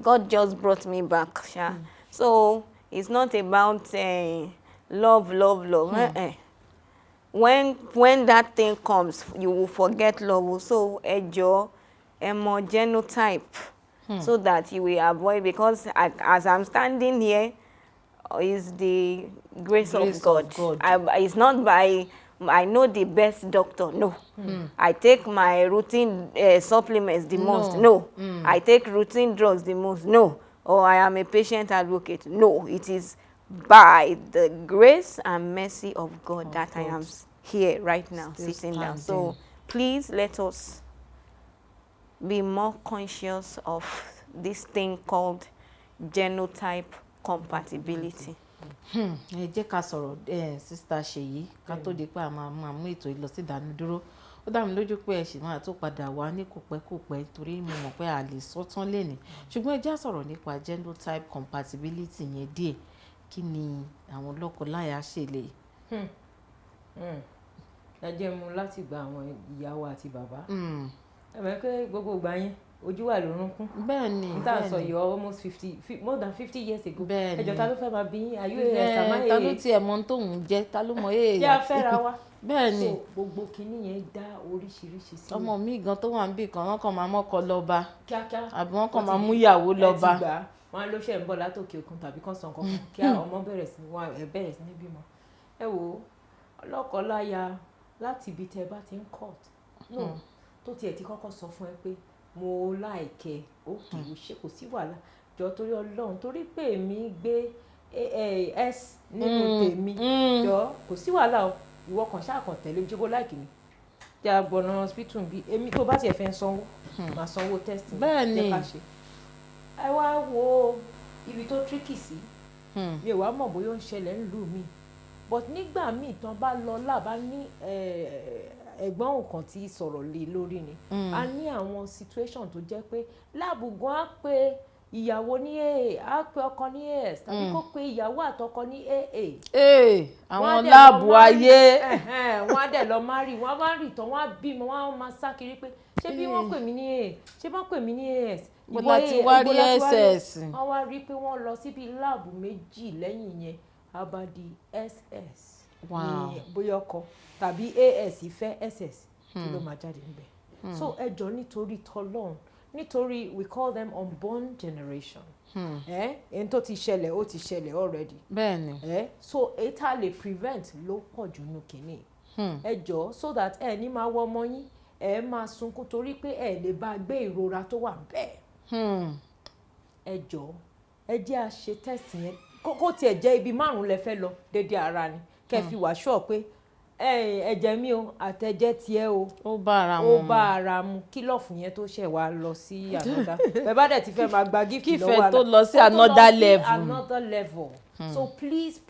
God just brought me back. So it's not about love. When that thing comes, you will forget love. So ẹ mọ genotype, so that you will avoid, because as I'm standing here, is the grace of God. It's not by I know the best doctor. No. I take my routine supplements the most. No. I take routine drugs the most. No. Or I am a patient advocate. No. It is by the grace and mercy of God that I am here right now, sitting down. So please let us be more conscious of this thing called genotype compatibility. Ẹ jẹ́ ká sọ̀rọ̀ Sister Seyi ká tó di pé a máa mú ètò yìí lọ sí ìdánudúró. Ó dá mi lójú pé ẹ ṣì máa tó padà wá ní kòpẹ́kòpẹ́ torí mo mọ̀ pé a lè sọ tán lénìí. Ṣùgbọ́n ẹ jẹ́ á sọ̀rọ̀ nípa genotype compatibility yẹn díẹ̀. Kí ni àwọn lọ́kọláya ṣe lè? Ẹ jẹ́ mu láti gba àwọn ìyá wa àti bàbá. Ẹ mọ̀ pé gbogbo ìgbà yẹn ojú wà lórúnkún. Bẹ́ẹ̀ni. Níta sọ yọ almost more than 50 years ago. Bẹ́ẹ̀ni. Ẹjọ́ ta ló fẹ́ máa bí yín? Are you a ta ló tiẹ̀ mọ tóun jẹ́? Ta ló mọ èèyàn? Jẹ́ afẹ́ra wa. Bẹ́ẹ̀ni. So gbogbo kinní yẹn dá oríṣiríṣi sí. Ọmọ mi gan tó wà níbì kan wọ́n kàn máa mọ́kọ lọ́ba. Kíákíá. Àbí wọ́n kàn máa mú ìyàwó lọ́ba. Ẹ ti gbà wọ́n ló ṣe ń bọ̀ látòkè òkun tàbí kan sàn kankan kí ọmọ bẹ̀rẹ̀ sí ní bímọ. Ẹ wo ọlọ́kọláya láti ibi tẹ́ bá ti ń court. No, tó tiẹ̀ ti kọ́kọ́ sọ fún ẹ pé mo láìkẹ́ òkè òṣè kò sí wàhálà jọ torí Ọlọ́run torí pé èmi gbé s nínú tèmi jọ kò sí wàhálà o ìwọ kan ṣáà kan tẹ̀lé ojúbọ láìkì mi tí a gbọ̀nà hospital bí èmi tó bá tiẹ̀ fẹ́ sanwó máa sanwó test bẹ́ẹ̀ni ká ṣe. Ẹ wá wo ibi tó tricky sí mi ò wá mọ̀ bóyá ó ń ṣẹlẹ̀ nílùú mi but nígbà míì tán bá lọ lábá ní ẹ̀gbọ́n òkan tí sọ̀rọ̀ lé lórí ni a ní àwọn situation tó jẹ́ pé láàbùgán á pe ìyàwó ní aa á pe ọkọ ní as tàbí kó pe ìyàwó àtọkọ ní aa. Àwọn láàbù ayé. Wọ́n á dẹ̀ lọ márì wọ́n á má rì tán wọ́n á bímọ wọ́n á máa sá kiri pé ṣé bí wọ́n pè mí ní a ṣé wọ́n pè mí ní as. Bọ́lá ti wá rí ss. Wọ́n wá rí pé wọ́n lọ síbi láàbù méjì lẹ́yìn yẹn abadi ss ní bóyá ọkọ tàbí as ìfẹ́ ss tí ló máa jáde níbẹ̀. So ẹjọ́ nítorí tọlọ́run nítorí we call them unborn generation. Ẹni tó ti ṣẹlẹ̀ ó ti ṣẹlẹ̀ already. Bẹ́ẹ̀ni. So èyí tá a lè prevent ló pọ̀ jù nù kínní. Ẹjọ́ so that ẹ ní máa wọ ọmọ yín ẹ máa sunkún torí pé ẹ lè bá gbé ìrora tó wà bẹ́ẹ̀. Ẹjọ́ ẹ jẹ́ a ṣe test yẹn kó tiẹ̀ jẹ́ ibi 5 lẹ fẹ́ lọ dédé ara ni kẹ́ fi wá sure pé ẹ̀jẹ̀ mi o àtẹ̀jẹ̀ tiẹ̀ o ó bá ara mu. ó bá ara mu kí lọ́ọ̀fù yẹn tó ṣẹ̀ wá lọ sí another bẹ́ẹ̀ bá dẹ̀ ti fẹ́ máa gba gift lọ́wọ́ kífẹ́ tó lọ sí another level. another level. So please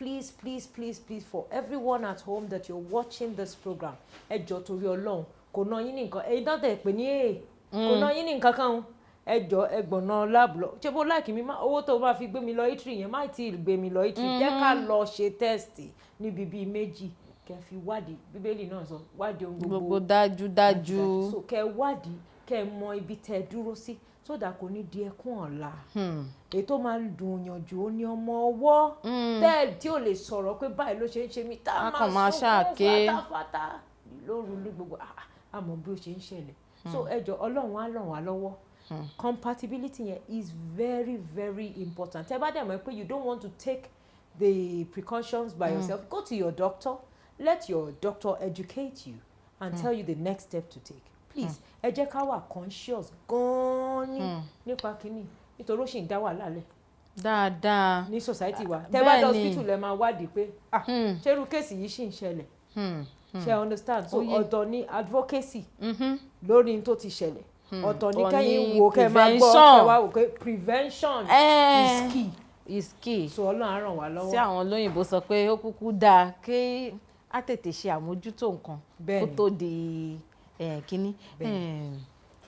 for everyone at home that you're watching this program ẹ jọ̀ọ́ torí Ọlọ́run kò ná yín ní nǹkan èyí náà tẹ̀ pé ní kò ná yín ní nǹkan kan ẹ jọ̀ọ́ ẹgbọ̀nà láàbù lọ ṣé bó láìkí mi owó tó máa fi gbé mi lọ itri yẹn má tí ì gbé mi lọ itri jẹ́ ká lọ ṣe test níbi bíi méjì kẹ́ fi wádìí bíbélì náà sọ wádìí ohun gbogbo dájúdájú. so kẹ́ wádìí kẹ́ mọ ibi tẹ́ dúró sí sódà kò ní di ẹkún ọ̀la èyí tó máa dùn yànjú ó ní ọmọ ọwọ́ bẹ́ẹ̀ tí ò lè sọ̀rọ̀ pé báyìí ló ṣe ń ṣe mí tá a máa sọkún fàtàfàtà lóru ní gbogbo àmọ́ bí ó ṣe ń ṣẹlẹ̀ so ẹ jọ̀ọ́ Ọlọ́run á ràn wá lọ́wọ́. Compatibility yẹn is very very important. Tẹ́ bá dẹ̀ mọ̀ pé you don't want to take the precautions by yourself, go to your doctor, let your doctor educate you and tell you the next step to take. Please ẹ jẹ́ ká wà conscious gan-an nípa kínní nítorí ó ṣì ń dá wàhálà lẹ̀. dáadáa ní society wa tẹ́ bá dé hospital ẹ máa wádìí pé ṣé irú kéèsì yìí ṣì ń ṣẹlẹ̀ ṣe understand so ọ̀dọ̀ ní advocacy lórí tó ti ṣẹlẹ̀ ọ̀tọ̀ ní kẹ́yìn wò kẹ́ máa gbọ́ kẹ́ wá wò pé prevention is key. Is key. So Ọlọ́run á ràn wá lọ́wọ́. tí àwọn olóyìnbó sọ pé ó kúkú dáa kí á tètè ṣe àmójútó nǹkan kó tó di kínní.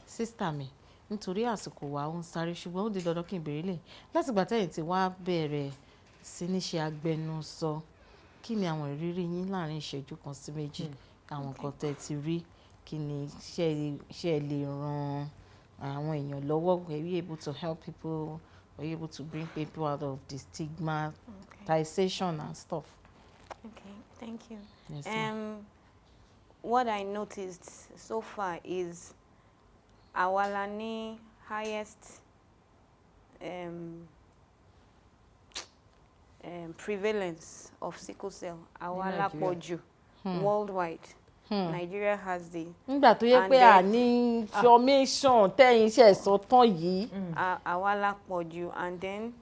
sísítà mi nítorí àsìkò wa ó ń sáré ṣùgbọ́n ó di dandan kí n béèrè lè látìgbà tẹ́yìn tí wàá bẹ̀rẹ̀ sí ní ṣe agbẹnusọ kí ni àwọn ìrírí yín láàrin ìṣẹ́jú kan sí méjì àwọn nǹkan tẹ́ ti rí kí ni ṣe lè ran àwọn èèyàn lọ́wọ́ were you able to help people were you able to bring people out of the stigmatization and stuff. Okay, thank you. Yes, what I noticed so far is àwa la ní highest prevalence of sickle cell àwa la pọ̀ jù worldwide. Nigeria has the. nígbà tó yẹ pé àní information tẹ́yìn ṣe sọ tán yìí. àwa la pọ̀ jù and then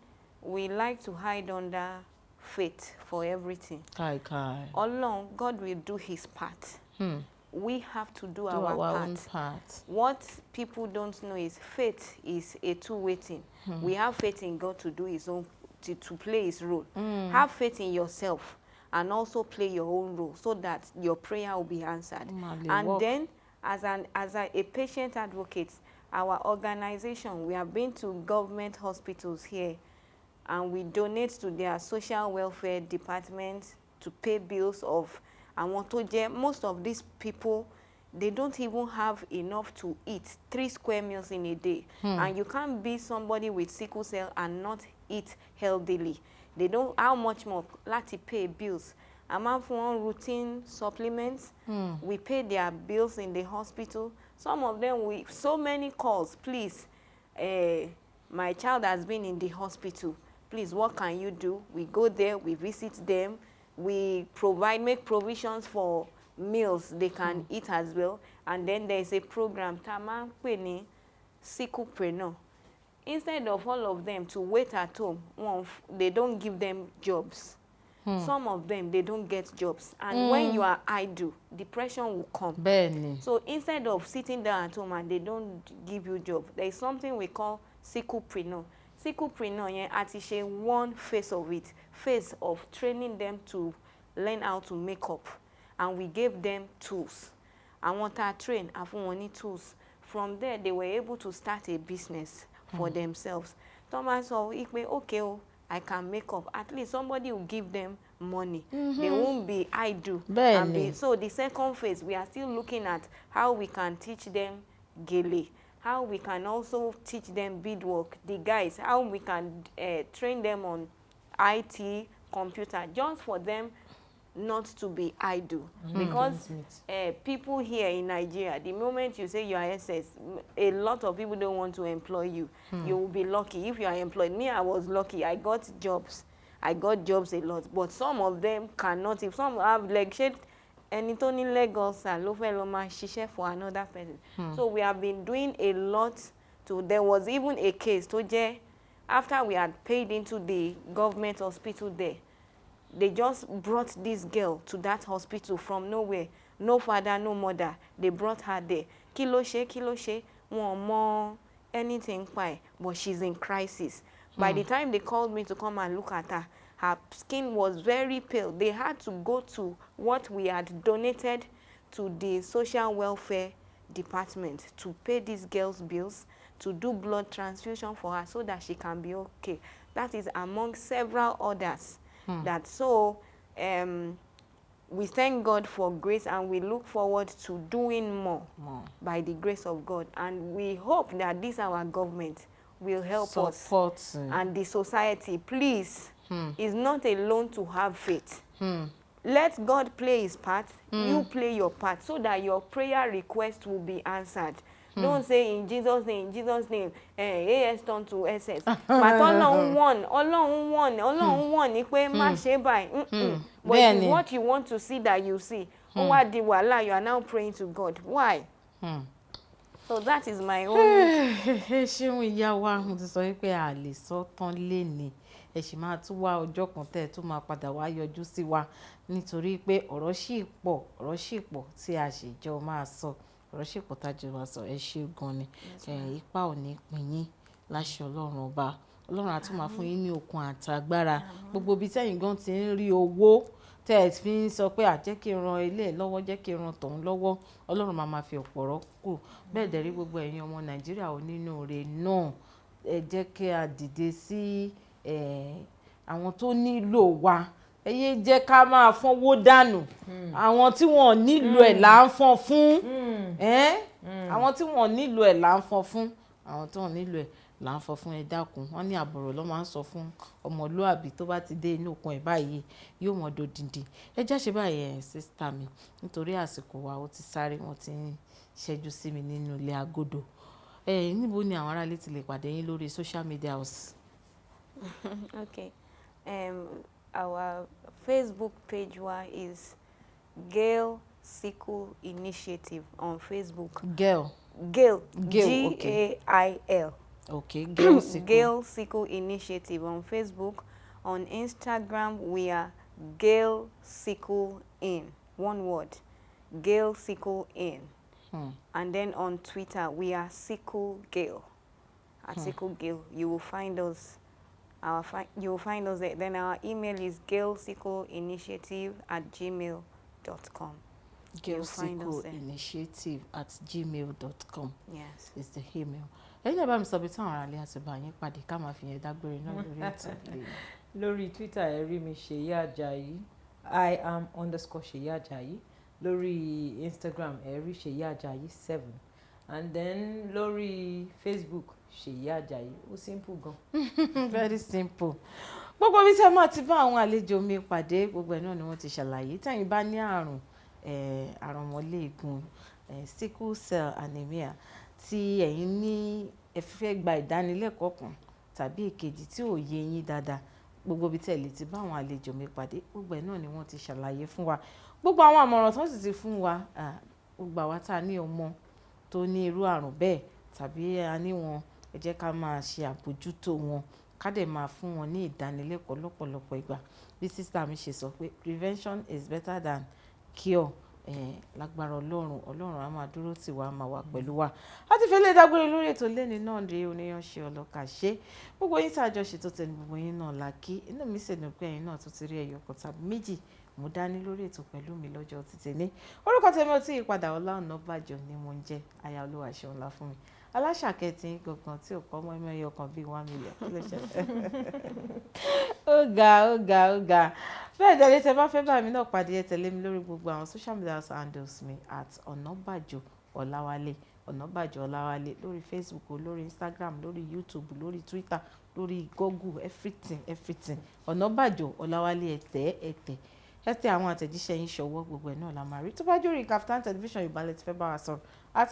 we like to hide under faith for everything. Kai. Ọlọ́run, God will do his part. We have to do our own part. What people don't know is faith is a two-way thing. We have faith in God to do his own, to play his role. Have faith in yourself and also play your own role so that your prayer will be answered. And then, as a patient advocate, our organization, we have been to government hospitals here and we donate to their social welfare department to pay bills of most of these people, they don't even have enough to eat 3 square meals in a day. And you can't be somebody with sickle cell and not eat healthily. They don't, how much more láti pay bills. I'm for routine supplements. We pay their bills in the hospital. Some of them, so many calls, please, my child has been in the hospital. Please, what can you do? We go there, we visit them. We make provisions for meals they can eat as well. And then there's a program, Tama Peni, Sicklepreneur. Instead of all of them to wait at home, they don't give them jobs. Some of them, they don't get jobs. And when you are idle, depression will come. Bẹ́ẹ̀ni. So instead of sitting down at home and they don't give you job, there is something we call Sicklepreneur. Sicklepreneur, yẹn àti ṣe one phase of it, phase of training them to learn how to make up. And we gave them tools. Àwọn tá a train, a fún wọn ní tools. From there, they were able to start a business for themselves. Thomas said, okay, I can make up. At least somebody will give them money. They won't be idle. So the second phase, we are still looking at how we can teach them gele, how we can also teach them beadwork, the guys, how we can train them on IT, computer, just for them not to be idle. Because people here in Nigeria, the moment you say you are SS, a lot of people don't want to employ you. You will be lucky if you are employed. Me, I was lucky. I got jobs. I got jobs a lot. But some of them cannot. If some have leg shade, ẹni tó ní leg ulcer ló fẹ́ lọ máa ṣiṣẹ́ for another person. So we have been doing a lot. There was even a case tó jẹ́ after we had paid into the government hospital there. they just brought this girl to that hospital from nowhere. No father, no mother. They brought her there. Kí ló ṣe, wọn mọ anything pa, but she's in crisis. By the time they called me to come and look at her, her skin was very pale. They had to go to what we had donated to the social welfare department to pay this girl's bills, to do blood transfusion for her so that she can be okay. That is among several others. That so we thank God for grace, and we look forward to doing more by the grace of God. And we hope that this our government will help us. And the society, please, is not alone to have faith. Let God play his part, you play your part, so that your prayer request will be answered. Don't say in Jesus' name, AS turn to SS. But Ọlọ́run won, ni pé má ṣe báyìí. But it is what you want to see that you see. Ó wá di wàhálà, you are now praying to God. Why? So that is my own. Ṣeun ìyá wa, mo ti sọ wípé a lè sọ tán lénìí. Ẹ sì máa tún wá ọjọ́ kan tẹ́ ẹ tún máa padà wá yọjú sí wa, nítorí pé ọ̀rọ̀ ṣì pọ̀ tí a sì jọ máa sọ. Ọ̀rọ̀ ṣì pọ̀ tá a jọ máa sọ. Ẹ ṣé gan ni. Ipa ò ní pín yín láṣẹ Ọlọ́run ọba. Ọlọ́run á tún máa fún yín ní okun àtagbára. Gbogbo ibi tẹ́yin gan ti ń rí owó tẹ́ ẹ fi ń sọ pé jẹ́ kí n ran ilé lọ́wọ́, jẹ́ kí n ran tọ̀hún lọ́wọ́. Ọlọ́run máa fi ọ̀pọ̀ rọ́pò. Bẹ́ẹ̀ dẹ̀ rí gbogbo ẹ̀yin ọmọ Nàìjíríà onínúure náà. Ẹ jẹ́ kí a dìde sí àwọn tó nílò wa. Ẹ yé jẹ́ ká máa fọ́nwó dànù. Àwọn tí wọ́n nílò ẹ̀ là ń fọ́n fún. Àwọn tí wọ́n nílò ẹ̀ là ń fọ́n fún. Àwọn tí wọ́n nílò ẹ̀ là ń fọ́n fún. Ẹ dákun. Wọ́n ní àbọ̀rọ̀ ló máa ń sọ fún ọmọlúàbí tó bá ti dé inú okun ẹ̀ báyìí yóò mọ dodindi. Ẹ já ṣe báyìí sister mi, nítorí àsìkò wa ó ti sáré, wọ́n ti ń ṣẹ́jú sí mi nínú ilé agodo. Níbo ni àwọn ará ilé ti lè pàdé yín lórí social media house? Okay. Our Facebook page is Girl Sickle Initiative on Facebook. Girl, G-A-I-L. Okay, Girl Sickle. Girl Sickle Initiative on Facebook. On Instagram, we are Girl Sickle In. One word. Girl Sickle In. And then on Twitter, we are Sickle Girl. At Sickle Girl, you will find us. You will find us there. Then our email is girlsickleinitiative@gmail.com. girlsickleinitiative@gmail.com. Yes. Is the email. Ẹ̀yin náà bá mi sọ bí táwọn ará ilé àti bá yín pàdé ká máa fi yẹn dágbére náà lórí ètò ilé. Lórí Twitter ẹ rí mi Seyi Ajayi. I am _Seyi Ajayi. Lórí Instagram ẹ rí Seyi Ajayi 7. And then lórí Facebook Seyi Ajayi. Ó simple gan. Very simple. Gbogbo bí tẹ́ máa ti bá àwọn àlejò mi pàdé, gbogbo ẹ̀ náà ni wọ́n ti ṣàlàyé. Tẹ́yin bá ní àrùn Aromolegun, Sickle Cell Anaemia, tí ẹ̀yin ní ẹ fẹ́ gba ìdánilẹ́kọ̀ọ́ kan tàbí èkejì tí ò yé yín dáadáa, gbogbo bí tẹ́ lè ti bá àwọn àlejò mi pàdé, gbogbo ẹ̀ náà ni wọ́n ti ṣàlàyé fún wa. Gbogbo àwọn àmọ̀ràn tó sì ti fún wa, gbogbo àwa tá a ní ọmọ tó ní irú àrùn bẹ́ẹ̀ tàbí a ní wọn, ẹ jẹ́ ká máa ṣe àbójútó wọn, ká dẹ̀ máa fún wọn ní ìdánilẹ́kọ̀ọ́ lọ́pọ̀lọpọ̀ ìgbà. Bí sister mi ṣe sọ pé prevention is better than cure. Lágbára Ọlọ́run á máa dúró tì wá, máa wà pẹ̀lú wa. A ti fẹ́ lè dágbére lórí ètò lẹ́ni náà rí oníyanṣe ọlọ́kà ṣe. Gbogbo yín tá a jọ ṣètò tẹ̀lé gbogbo yín náà la kí. Inú mi sì dùn pé ẹ̀yin náà tún ti rí ẹyọ kan tàbí méjì mú dání lórí ètò pẹ̀lú mi lọ́jọ́ títí ní. Orúkọ tèmi ò tí ì padà, Ola Onabajo ni mo ń jẹ́. Aya Olúwa ṣeun ńlá fún mi. Aláṣàkẹ́tì gbọ̀ngàn tí ò kọ́ mọ́ ẹ̀mọ́ ẹyọ kan bíi 1 million. Ó ga. Bẹ́ẹ̀ dẹ̀ tẹ́ bá fẹ́ bá mi náà pàdé, ẹ tẹ̀lé mi lórí gbogbo àwọn social media handles mi @Onabajo Olawale. Onabajo Olawale lórí Facebook, lórí Instagram, lórí YouTube, lórí Twitter, lórí Google, everything. Onabajo Olawale ẹ̀tẹ̀ àwọn àtẹ̀jíṣẹ́ yín ṣọwọ́, gbogbo ẹ̀ náà la máa rí. Tó bá jórí Kaftan Television Yorùbá lẹ ti fẹ́ bá wa sọ̀rọ̀,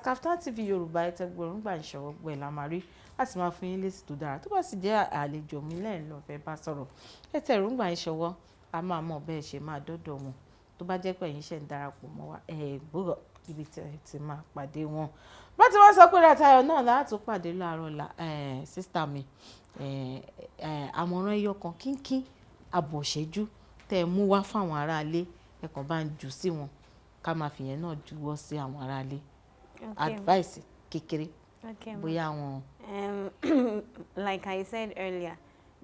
@Kaftan TV Yorùbá ẹ tẹ gbọ́rọ̀ ńgbà ìṣọwọ́, gbogbo ẹ̀ la máa rí. A sì máa fún yín lésì tó dára. Tó bá sì jẹ́ àlejò mi lẹ́yìn lọ fẹ́ bá sọ̀rọ̀, ẹ tẹ èròǹgbà ìṣọwọ́, a máa mọ̀ bẹ́ẹ̀ ṣe máa dọ́dọ̀ wọn. Tó bá jẹ́ pé ẹ̀yin ṣe ń darapọ̀ mọ́ wa, gbọ́dọ̀ ibi tí ẹ ti máa pàdé wọn. Bá ti wọ́n sọ pé Ratayọ̀ náà láti pàdé láàárọ̀ la sister mi, àmọ̀ràn ẹyọ kan kínkín àbọ̀ ṣẹ́jú tẹ́ mú wá fún àwọn aráalé ẹ kàn bá ń jù sí wọn ká máa fi yẹn náà juwọ́ sí àwọn aráalé advice kékeré bóyá wọn. Like I said earlier,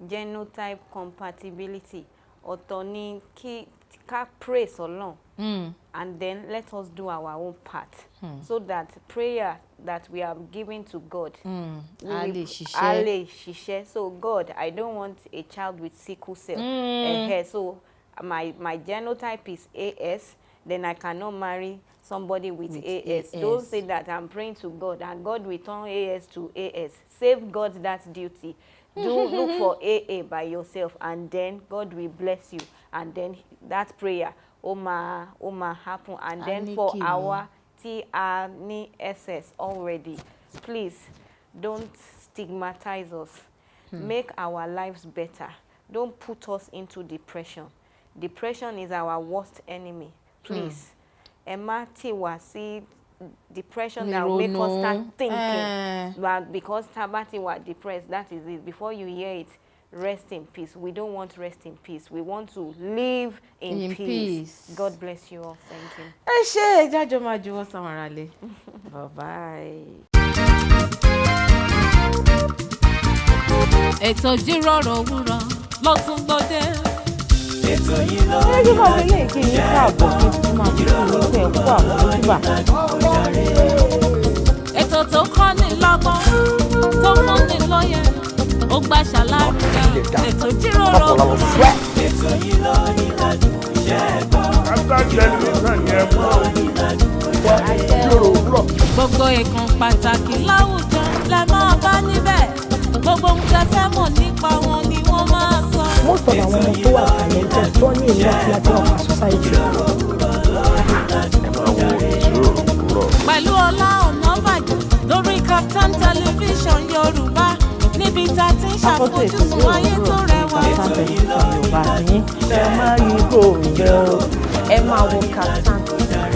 genotype compatibility ọ̀tọ̀ ni ká praise Ọlọ́run and then let us do our own part so that prayer that we are giving to God a lè ṣiṣẹ́. So God, I don't want a child with sickle cell. So my genotype is AS, then I cannot marry somebody with AS. Don't say that I'm praying to God and God will turn AS to AS. Save God that duty. Look for AA by yourself and then God will bless you. And then that prayer, Oma happen. And then for our TR SS already, please don't stigmatize us. Make our lives better. Don't put us into depression. Depression is our worst enemy. Please. Emma Tiwasi, depression that will make us start thinking. But because Tabati was depressed, that is it. Before you hear it, rest in peace. We don't want rest in peace. We want to live in peace. God bless you all. Thank you. Ẹ ṣé jájọ máa juwọ́ sáwọn aráalé. Bye-bye. Ètò Ijiroro Owuro ló tún gbòde. Ètò yìí ló ní láti ilé ìkí yín káàbọ̀ kí fún máa fi kúrò pé ẹ̀kú àmójúbà. Ètò tó kọ́ ni lọ́gbọ́n tó fún ni lóye ó gbà ṣàlàyé. Ètò Ijiroro Owuro. Ètò yìí ló ní láti ṣẹ́gbọ́. Gbogbo ìkan pàtàkì láwùjọ lẹ máa bá níbẹ̀. Gbogbo ohun tẹ́ fẹ́ mọ̀ nípa wọn ni wọ́n máa sọ. Most of àwọn ọmọ tó wà talented tó ní ìlú àti láti ọ̀fà society. Pẹ̀lú Ola Onabajo lórí Startimes Television Yorùbá níbi tá a ti ń ṣàfojúsùn ayé tó rẹwà. Yorùbá ní ẹ máa yí kò ń jẹ́ ẹ máa wo Startimes.